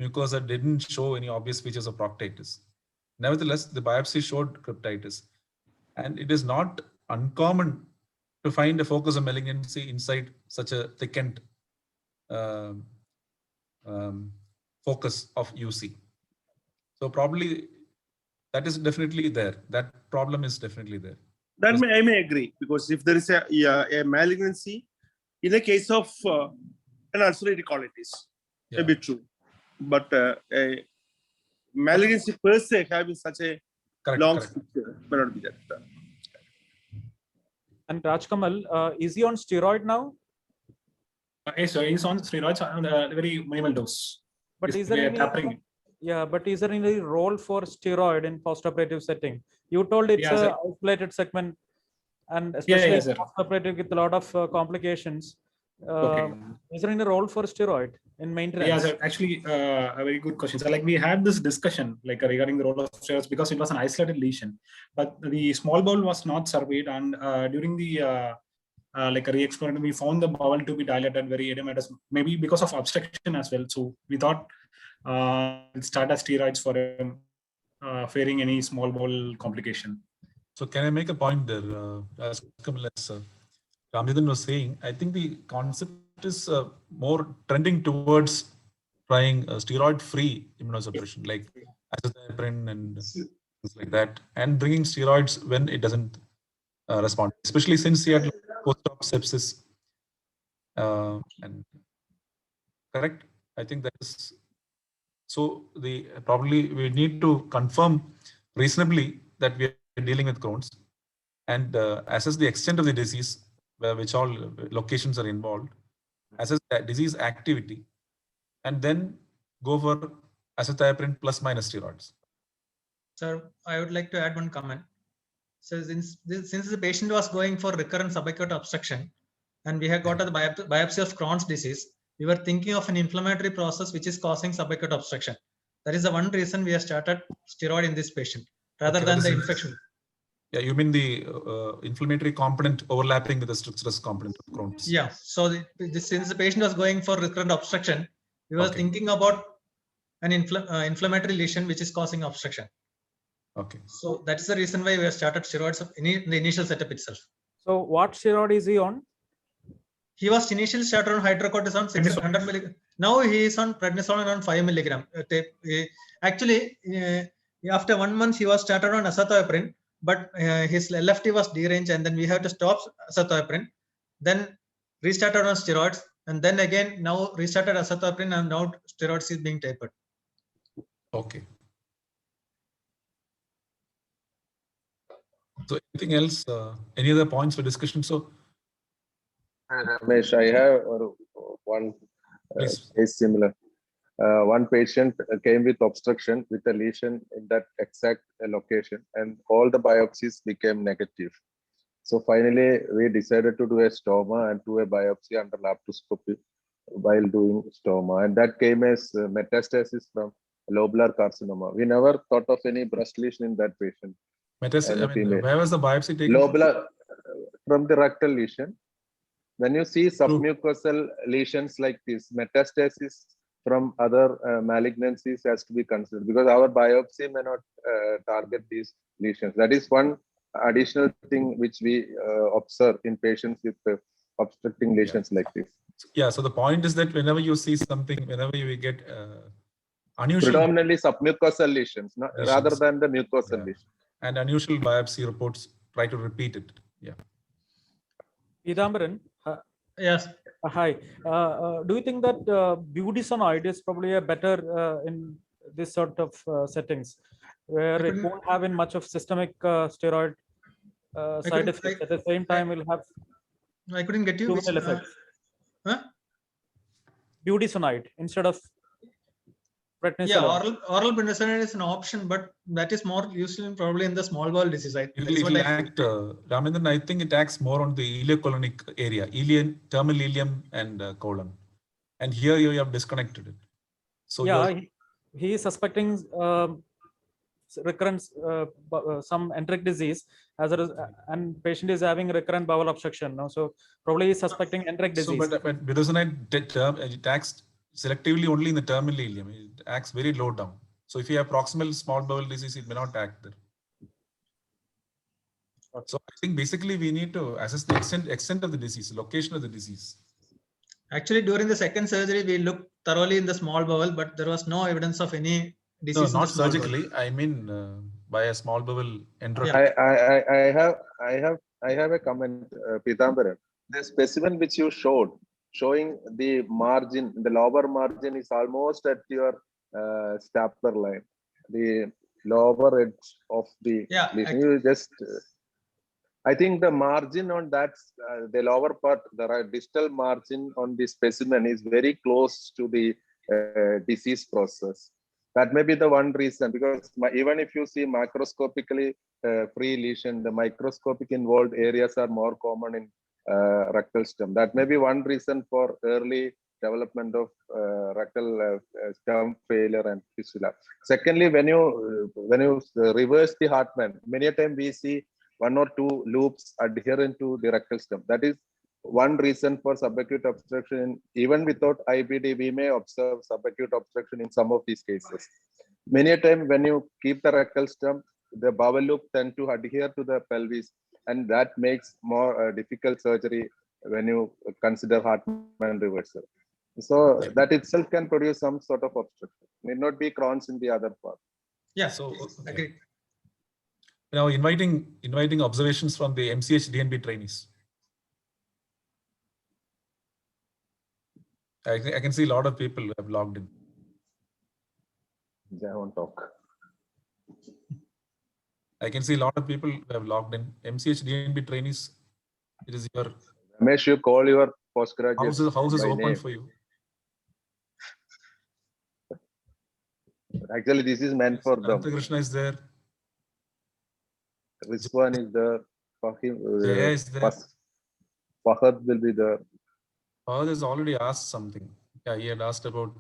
Speaker 3: mucosa didn't show any obvious features of proctitis. Nevertheless, the biopsy showed cryptitis. And it is not uncommon to find a focus of malignancy inside such a thickened focus of UC. So probably that is definitely there. That problem is definitely there.
Speaker 9: That I may agree, because if there is a malignancy, in the case of an ulcerative colitis, a bit true. But a malignancy per se having such a long structure may not be that.
Speaker 5: And Raj Kamal, is he on steroid now?
Speaker 4: Yes, so he's on steroids on a very minimal dose.
Speaker 5: But is there any, but is there any role for steroid in postoperative setting? You told it's an isolated segment, and especially postoperative with a lot of complications. Is there any role for steroid in maintenance?
Speaker 4: Yeah, sir, actually, a very good question. So, like, we had this discussion, like, regarding the role of steroids, because it was an isolated lesion, but the small bowel was not surveyed, and during the like a re-experiment, we found the bowel to be dilated, very edematous, maybe because of obstruction as well. So we thought start as steroids for fearing any small bowel complication.
Speaker 3: So can I make a point there? As Ramachandran was saying, I think the concept is more trending towards trying steroid-free immunosuppression, like azathioprine and things like that, and bringing steroids when it doesn't respond, especially since he had post-op sepsis. And correct, I think that is so. Probably we need to confirm reasonably that we are dealing with Crohn's and assess the extent of the disease, which all locations are involved, assess the disease activity, and then go for azathioprine plus minus steroids.
Speaker 2: Sir, I would like to add one comment. So since the patient was going for recurrent subacute obstruction, and we have got the biopsy of Crohn's disease, we were thinking of an inflammatory process which is causing subacute obstruction. That is the one reason we have started steroid in this patient, rather than the infection.
Speaker 3: Yeah, you mean the inflammatory component overlapping with the stress component of Crohn's?
Speaker 2: Yeah. So since the patient was going for recurrent obstruction, we were thinking about an inflammatory lesion which is causing obstruction.
Speaker 3: Okay.
Speaker 2: So that's the reason why we have started steroids in the initial setup itself.
Speaker 5: So what steroid is he on?
Speaker 2: He was initially started on hydrocortisone 600 mg. Now he is on prednisone on 5 mg. Actually, After 1 month, he was started on azathioprine, but his LFT was deranged, and then we have to stop azathioprine. Then restarted on steroids, and then again now restarted azathioprine, and now steroids is being tapered.
Speaker 3: Okay. So anything else? Any other points for discussion? So,
Speaker 8: Ramesh, I have one
Speaker 3: please.
Speaker 8: case similar. One patient came with obstruction with a lesion in that exact location, and all the biopsies became negative. So finally, we decided to do a stoma and do a biopsy under laparoscopy while doing stoma, and that came as metastasis from lobular carcinoma. We never thought of any breast lesion in that patient.
Speaker 3: Metastasis,
Speaker 8: And
Speaker 3: I mean, where was the biopsy taken?
Speaker 8: Lobular from the rectal lesion. When you see submucosal lesions like this, metastasis from other malignancies has to be considered, because our biopsy may not target these lesions. That is one additional thing which we observe in patients with obstructing lesions like this.
Speaker 3: Yeah, so the point is that whenever you see something, whenever you get unusual,
Speaker 8: predominantly submucosal lesions, rather than the mucosal lesion.
Speaker 3: And unusual biopsy reports, try to repeat it. Yeah.
Speaker 5: Pidambaran,
Speaker 2: yes.
Speaker 5: Hi. Do you think that budesonide is probably a better in this sort of settings, where it won't have in much of systemic steroid side effects? At the same time, will have.
Speaker 2: I couldn't get you. Which,
Speaker 5: effects.
Speaker 2: Huh?
Speaker 5: Budesonide instead of prednisolone.
Speaker 2: Yeah, oral budesonide is an option, but that is more useful probably in the small bowel disease.
Speaker 3: It'll act, Ramendran, I think it acts more on the ileocolonic area, terminal ileum and colon. And here you have disconnected it. So
Speaker 5: yeah, he is suspecting recurrence, some enteric disease, and patient is having recurrent bowel obstruction. No? So probably he's suspecting enteric disease.
Speaker 3: So, but budesonide it acts selectively only in the terminal ileum. It acts very low down. So if you have proximal small bowel disease, it may not act there. So I think basically we need to assess the extent of the disease, location of the disease.
Speaker 2: Actually, during the second surgery, we looked thoroughly in the small bowel, but there was no evidence of any disease.
Speaker 3: No, not surgically. I mean, by a small bowel enterotomy.
Speaker 8: I have a comment, Pidambaran. The specimen which you showed, showing the margin, the lower margin is almost at your stapler line, the lower edge of the lesion. You just, I think the margin on that, the lower part, the distal margin on the specimen is very close to the disease process. That may be the one reason, because even if you see macroscopically free lesion, the microscopic involved areas are more common in rectal stem. That may be one reason for early development of rectal stem failure and fistula. Secondly, when you reverse the Hartmann, many a time we see 1 or 2 loops adherent to the rectal stem. That is one reason for subacute obstruction. Even without IBD, we may observe subacute obstruction in some of these cases. Many a time when you keep the rectal stem, the bowel loop tend to adhere to the pelvis, and that makes more difficult surgery when you consider Hartmann reversal. So that itself can produce some sort of obstruction. Need not be Crohn's in the other part.
Speaker 2: Yeah, so agree.
Speaker 3: Now inviting observations from the MCH DNB trainees. I can see a lot of people have logged in.
Speaker 8: They won't talk.
Speaker 3: I can see a lot of people who have logged in. MCH DNB trainees, it is your...
Speaker 8: Ramesh, you call your postgraduate.
Speaker 3: House is open for you.
Speaker 8: Actually, this is meant for them.
Speaker 3: Krishna is there.
Speaker 8: Rizwan is there.
Speaker 3: Jaya is there.
Speaker 8: Fahad will be there.
Speaker 3: Fahad has already asked something. Yeah, he had asked about...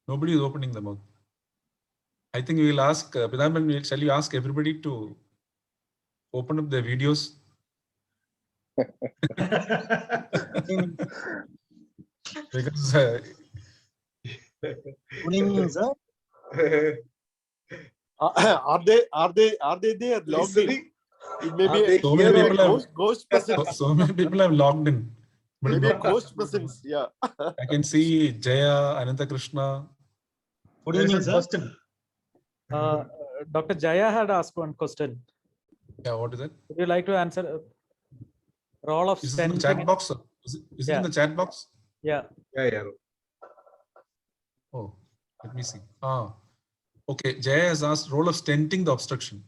Speaker 3: Nobody is opening the mouth. I think we will ask, Pidambaran, shall you ask everybody to open up their videos? Because
Speaker 11: good evening, sir.
Speaker 9: Are they there logged in? It may be
Speaker 6: they
Speaker 3: So many
Speaker 6: here
Speaker 3: people have
Speaker 9: ghost presence.
Speaker 3: so many people have logged in. But
Speaker 9: Maybe a
Speaker 3: no,
Speaker 9: ghost presence. Yeah.
Speaker 3: I can see Jaya, Ananta Krishna.
Speaker 11: Good
Speaker 2: There is
Speaker 11: evening,
Speaker 2: a
Speaker 11: sir.
Speaker 2: question.
Speaker 5: Dr. Jaya had asked one question.
Speaker 3: Yeah, what is it?
Speaker 5: Would you like to answer? Role of
Speaker 3: Is this in the
Speaker 5: stenting.
Speaker 3: chat box? Is it in the chat box?
Speaker 5: Yeah.
Speaker 6: yeah.
Speaker 3: Oh, let me see. Okay. Jaya has asked role of stenting the obstruction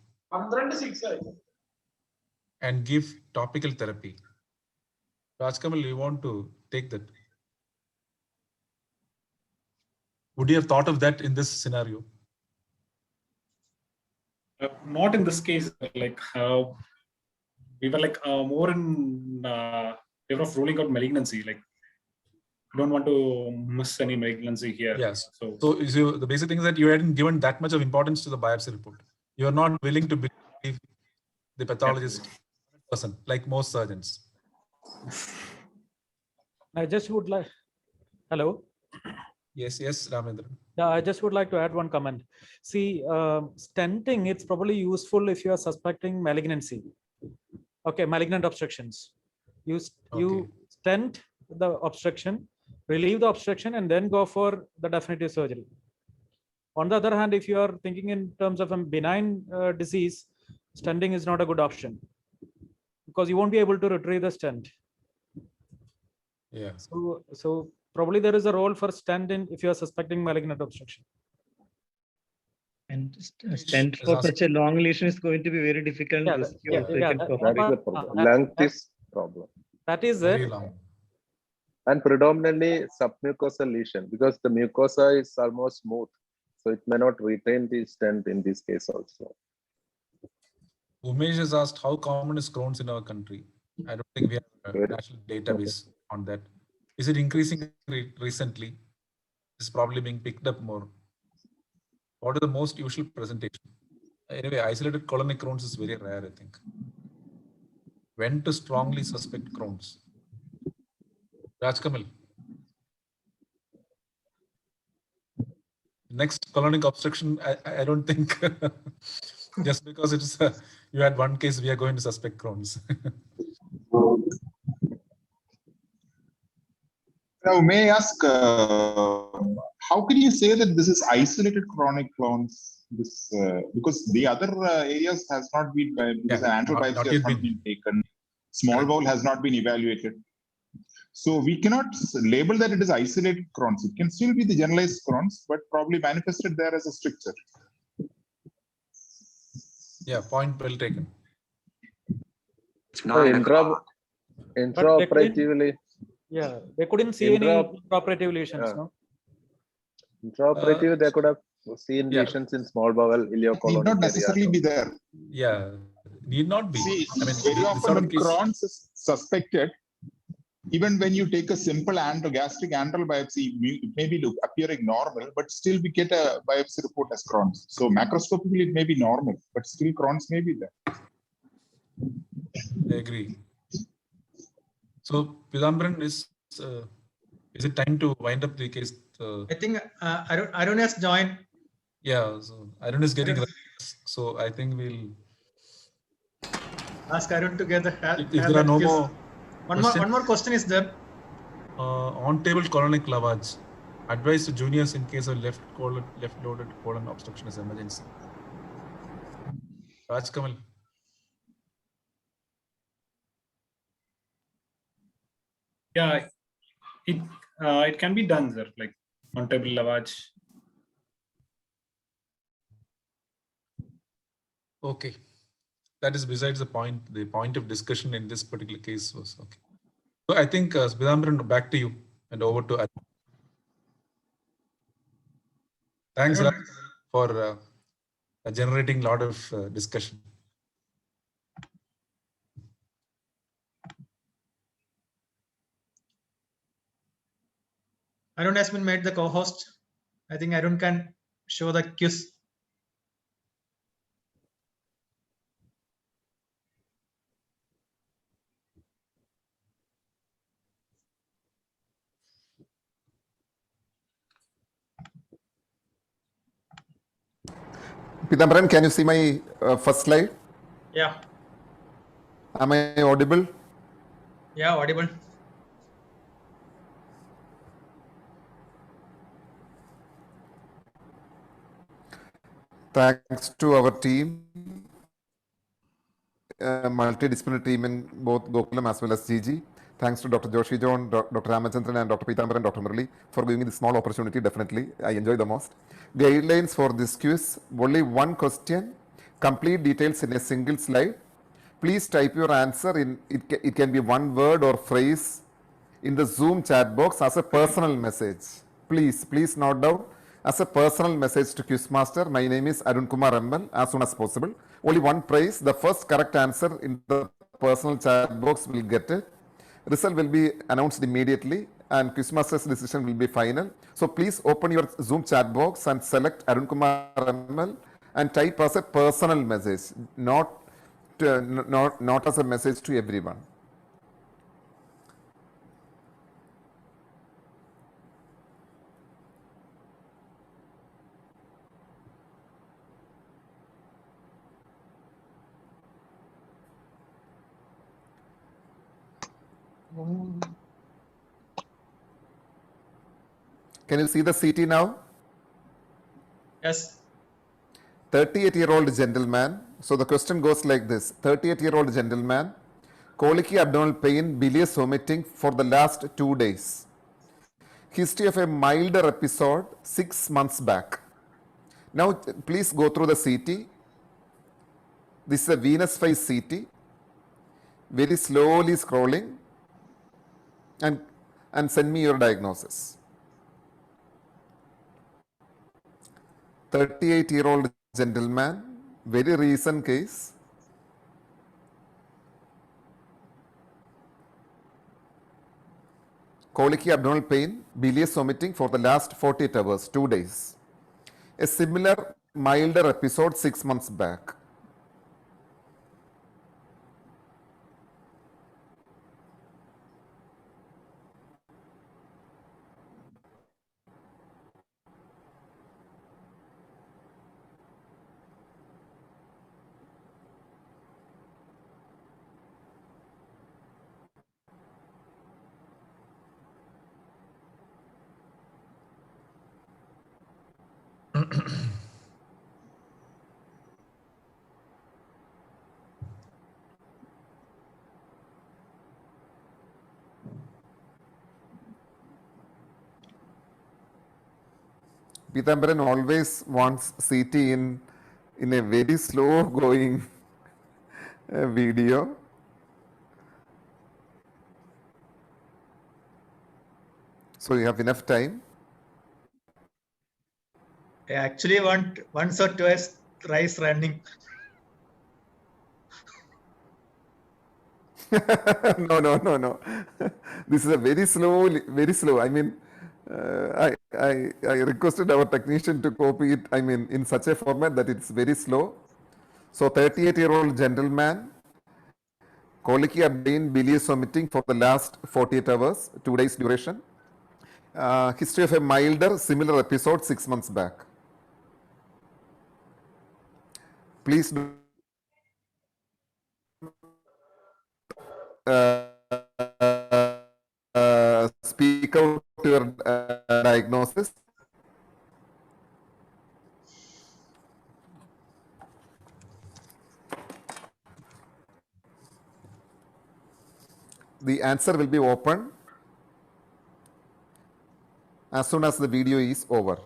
Speaker 3: and give topical therapy. Rajkamal, you want to take that? Would you have thought of that in this scenario?
Speaker 4: Not in this case. Like we were like more in favor of ruling out malignancy. Like we don't want to miss any malignancy here.
Speaker 3: Yes.
Speaker 4: So
Speaker 3: So the basic thing is that you hadn't given that much of importance to the biopsy report. You are not willing to believe the pathologist person, like most surgeons.
Speaker 5: I just would like. Hello.
Speaker 3: Yes, Ramendra.
Speaker 5: Yeah, I just would like to add one comment. See, stenting, it's probably useful if you are suspecting malignancy. Okay, malignant obstructions. You stent the obstruction, relieve the obstruction, and then go for the definitive surgery. On the other hand, if you are thinking in terms of a benign disease, stenting is not a good option because you won't be able to retrieve the stent.
Speaker 3: Yeah.
Speaker 5: So probably there is a role for stent in if you are suspecting malignant obstruction.
Speaker 11: And stent for such a long lesion is going to be very difficult.
Speaker 5: Yeah,
Speaker 11: risky
Speaker 5: yeah,
Speaker 11: also.
Speaker 5: yeah,
Speaker 11: It can
Speaker 5: that-
Speaker 11: perform.
Speaker 8: That is the problem. Length is problem.
Speaker 5: That is
Speaker 3: Very
Speaker 5: it.
Speaker 3: long.
Speaker 8: And predominantly submucosal lesion because the mucosa is almost smooth. So it may not retain the stent in this case also.
Speaker 3: Umesh has asked how common is Crohn's in our country. I don't think we have a
Speaker 8: Good.
Speaker 3: national database on that. Is it increasing recently? It's probably being picked up more. What is the most usual presentation? Anyway, isolated colonic Crohn's is very rare, I think. When to strongly suspect Crohn's? Rajkamal. Next colonic obstruction, I don't think just because it's you had one case, we are going to suspect Crohn's.
Speaker 1: Now, may I ask, how can you say that this is isolated chronic Crohn's? Because the other areas has not been, because an antral biopsy has not been taken, small bowel has not been evaluated. So we cannot label that it is isolated Crohn's. It can still be the generalized Crohn's, but probably manifested there as a stricture.
Speaker 3: Yeah, point well taken.
Speaker 8: So intraoperatively.
Speaker 5: Yeah, they couldn't see any intraoperative lesions, no?
Speaker 8: Intraoperative, they could have seen lesions in small bowel, ileocolonic
Speaker 1: Need not necessarily be there.
Speaker 3: Yeah, need not be.
Speaker 1: See,
Speaker 3: I mean,
Speaker 1: very often when
Speaker 3: case...
Speaker 1: Crohn's is suspected, even when you take a simple gastric antral biopsy, it may be appearing normal, but still we get a biopsy report as Crohn's. So macroscopically it may be normal, but still Crohn's may be there.
Speaker 3: I agree. So Pidambaran, is it time to wind up the case?
Speaker 2: I think Arun has joined.
Speaker 3: Yeah, so Arun is getting restless, so I think we'll
Speaker 2: ask Arun to get the
Speaker 3: if there are no more
Speaker 2: one more question is there.
Speaker 3: On table colonic lavage. Advice to juniors in case of left loaded colon obstruction is emergency. Rajkamal.
Speaker 4: Yeah, it can be done, sir. Like on table lavage.
Speaker 3: Okay, that is besides the point. The point of discussion in this particular case was okay. So I think Pidambaran, back to you and over to Arun. Thanks for generating a lot of discussion.
Speaker 2: Arun has been made the co-host. I think Arun can show the quiz.
Speaker 12: Pidambaran, can you see my first slide?
Speaker 2: Yeah.
Speaker 12: Am I audible?
Speaker 2: Yeah, audible.
Speaker 12: Thanks to our team, multidisciplinary team in both Gokulam as well as GG. Thanks to Dr. Joshi John, Dr. Ramachandran, and Dr. Pitambaran and Dr. Murali for giving me this small opportunity. Definitely, I enjoy the most. Guidelines for this quiz: only one question, complete details in a single slide. Please type your answer in. It can be one word or phrase in the Zoom chat box as a personal message. Please note down as a personal message to Quizmaster. My name is Arun Kumar ML as soon as possible. Only one prize. The first correct answer in the personal chat box will get it. Result will be announced immediately and Quizmaster's decision will be final. So please open your Zoom chat box and select Arun Kumar ML and type as a personal message, not as a message to everyone. Can you see the CT now?
Speaker 2: Yes.
Speaker 12: 38-year-old gentleman. So the question goes like this. 38-year-old gentleman, colicky abdominal pain, bilious vomiting for the last 2 days. History of a milder episode 6 months back. Now please go through the CT. This is a venous face CT. Very slowly scrolling and send me your diagnosis. 38-year-old gentleman, very recent case. Colicky abdominal pain, bilious vomiting for the last 48 hours, 2 days. A similar milder episode 6 months back. Pitambaran always wants CT in a very slow going video. So you have enough time.
Speaker 2: I actually want once or twice tries running.
Speaker 12: No. This is a very slow. I mean, I requested our technician to copy it, I mean, in such a format that it's very slow. So 38-year-old gentleman, colicky abdomen, bilious vomiting for the last 48 hours, 2 days duration. History of a milder, similar episode 6 months back. Please do speak out your diagnosis. The answer will be open as soon as the video is over.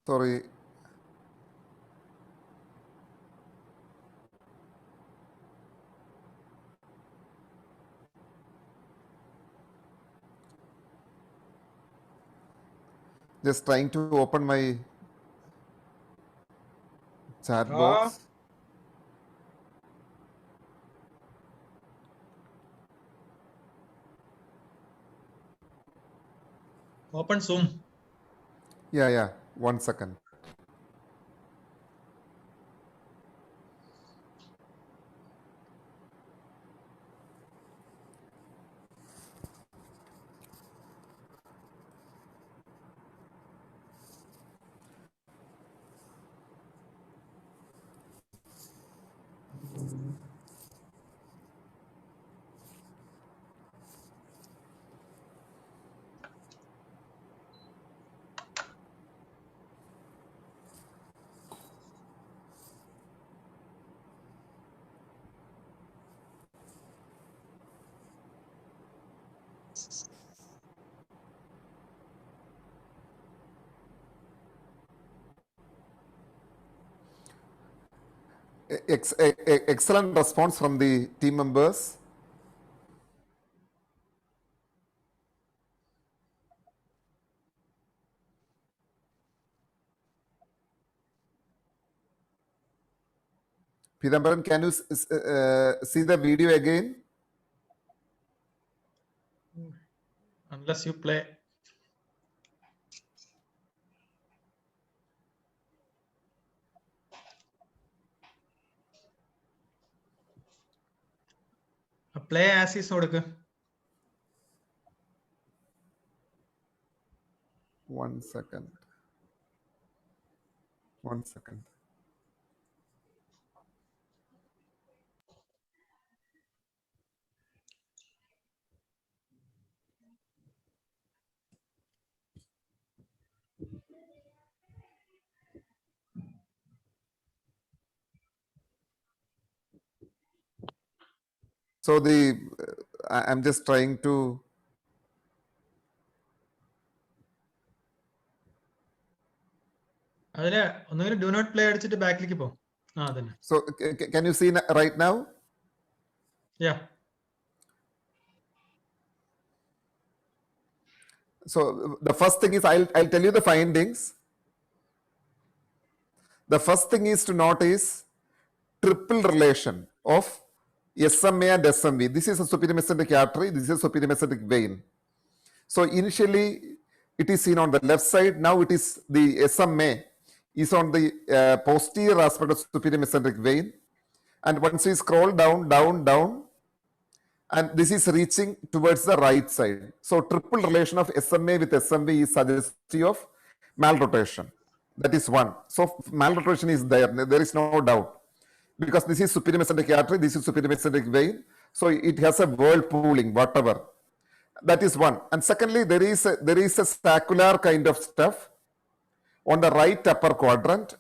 Speaker 12: Sorry. Just trying to open my chat box.
Speaker 2: Open Zoom.
Speaker 12: Yeah. 1 second. Excellent response from the team members. Pidambaran, can you see the video again?
Speaker 2: Unless you play. Play as is.
Speaker 12: 1 second. 1 second. So I'm just trying to.
Speaker 2: Do not play back.
Speaker 12: So can you see right now?
Speaker 2: Yeah.
Speaker 12: So the first thing is I'll tell you the findings. The first thing is to notice triple relation of SMA and SMV. This is a superior mesenteric artery. This is a superior mesenteric vein. So initially it is seen on the left side. Now it is the SMA is on the posterior aspect of superior mesenteric vein. And once we scroll down, and this is reaching towards the right side. So triple relation of SMA with SMV is suggestive of malrotation. That is one. So malrotation is there. There is no doubt. Because this is superior mesenteric artery, this is superior mesenteric vein. So it has a whirlpooling, whatever. That is one. And secondly, there is a saccular kind of stuff on the right upper quadrant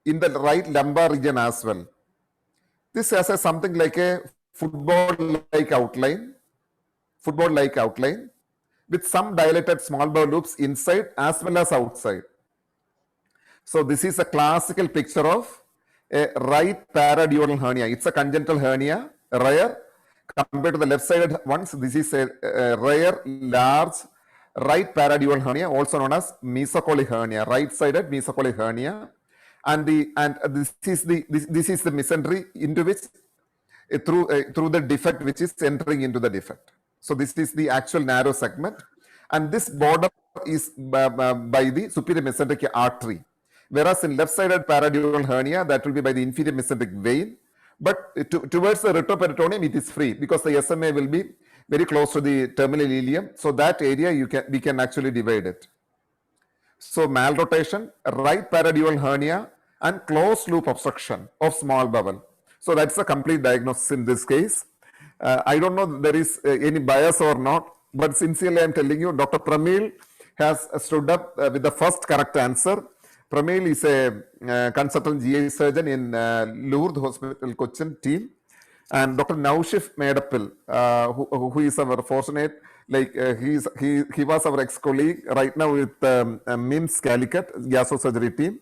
Speaker 12: in the right lumbar region as well. This has something like a football-like outline with some dilated small bowel loops inside as well as outside. So this is a classical picture of a right paraduodenal hernia. It's a congenital hernia, rare. Compared to the left-sided ones, this is a rare, large right paraduodenal hernia, also known as mesocolic hernia, right-sided mesocolic hernia. And this is the mesentery into which through the defect which is entering into the defect. So this is the actual narrow segment, and this border is by the superior mesenteric artery, whereas in left-sided paraduodenal hernia that will be by the inferior mesenteric vein. But towards the retroperitoneum it is free because the SMA will be very close to the terminal ileum. So that area we can actually divide it. So malrotation, right paraduodenal hernia, and closed loop obstruction of small bowel. So that's a complete diagnosis in this case. I don't know if there is any bias or not, but sincerely I'm telling you, Dr. Pramil has stood up with the first correct answer. Pramil is a consultant GI surgeon in Lourdes Hospital Cochin team. And Dr. Naushif Medapil, who is our fortunate, like he was our ex-colleague right now with MIMS Calicut Gastrosurgery team.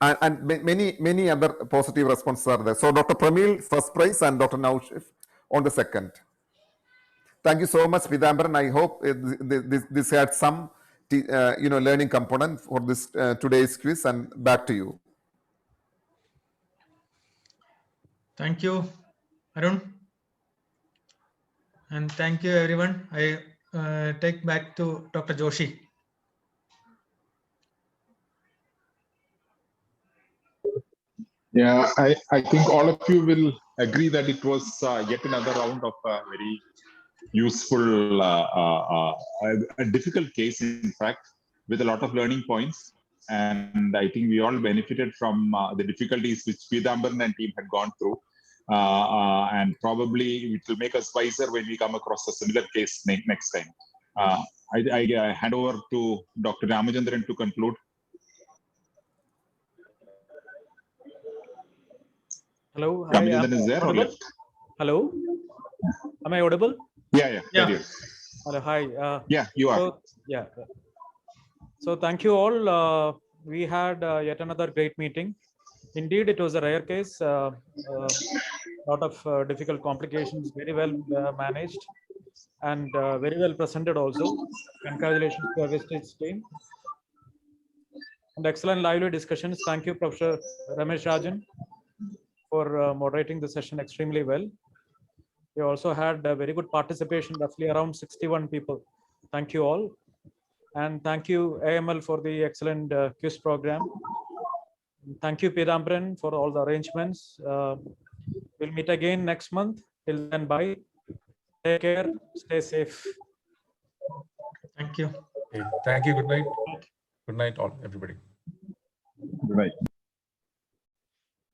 Speaker 12: And many other positive responses are there. So Dr. Pramil first prize and Dr. Naushif on the second. Thank you so much, Pidambaran. I hope this had some learning component for this today's quiz, and back to you.
Speaker 2: Thank you, Arun. And thank you, everyone. I take back to Dr. Joshi.
Speaker 1: Yeah, I think all of you will agree that it was yet another round of very useful, a difficult case, in fact, with a lot of learning points. And I think we all benefited from the difficulties which Pidambaran and team had gone through. And probably it will make us wiser when we come across a similar case next time. I hand over to Dr. Ramachandran to conclude.
Speaker 5: Hello. Hi,
Speaker 1: Ramachandran is there or left?
Speaker 5: Hello. Am I audible?
Speaker 1: Yeah.
Speaker 5: Hello. Hi.
Speaker 1: Yeah, you are.
Speaker 5: So, yeah. So thank you all. We had yet another great meeting. Indeed, it was a rare case. Lot of difficult complications, very well managed, and very well presented also. Congratulations to our Westage team. And excellent lively discussions. Thank you, Professor Ramesh Rajan, for moderating the session extremely well. We also had very good participation, roughly around 61 people. Thank you all. And thank you, AML, for the excellent quiz program. Thank you, Pidambaran, for all the arrangements. We'll meet again next month. Till then, bye. Take care. Stay safe.
Speaker 2: Thank you.
Speaker 3: Okay, thank you. Good night. Good night, all, everybody.
Speaker 1: Good night.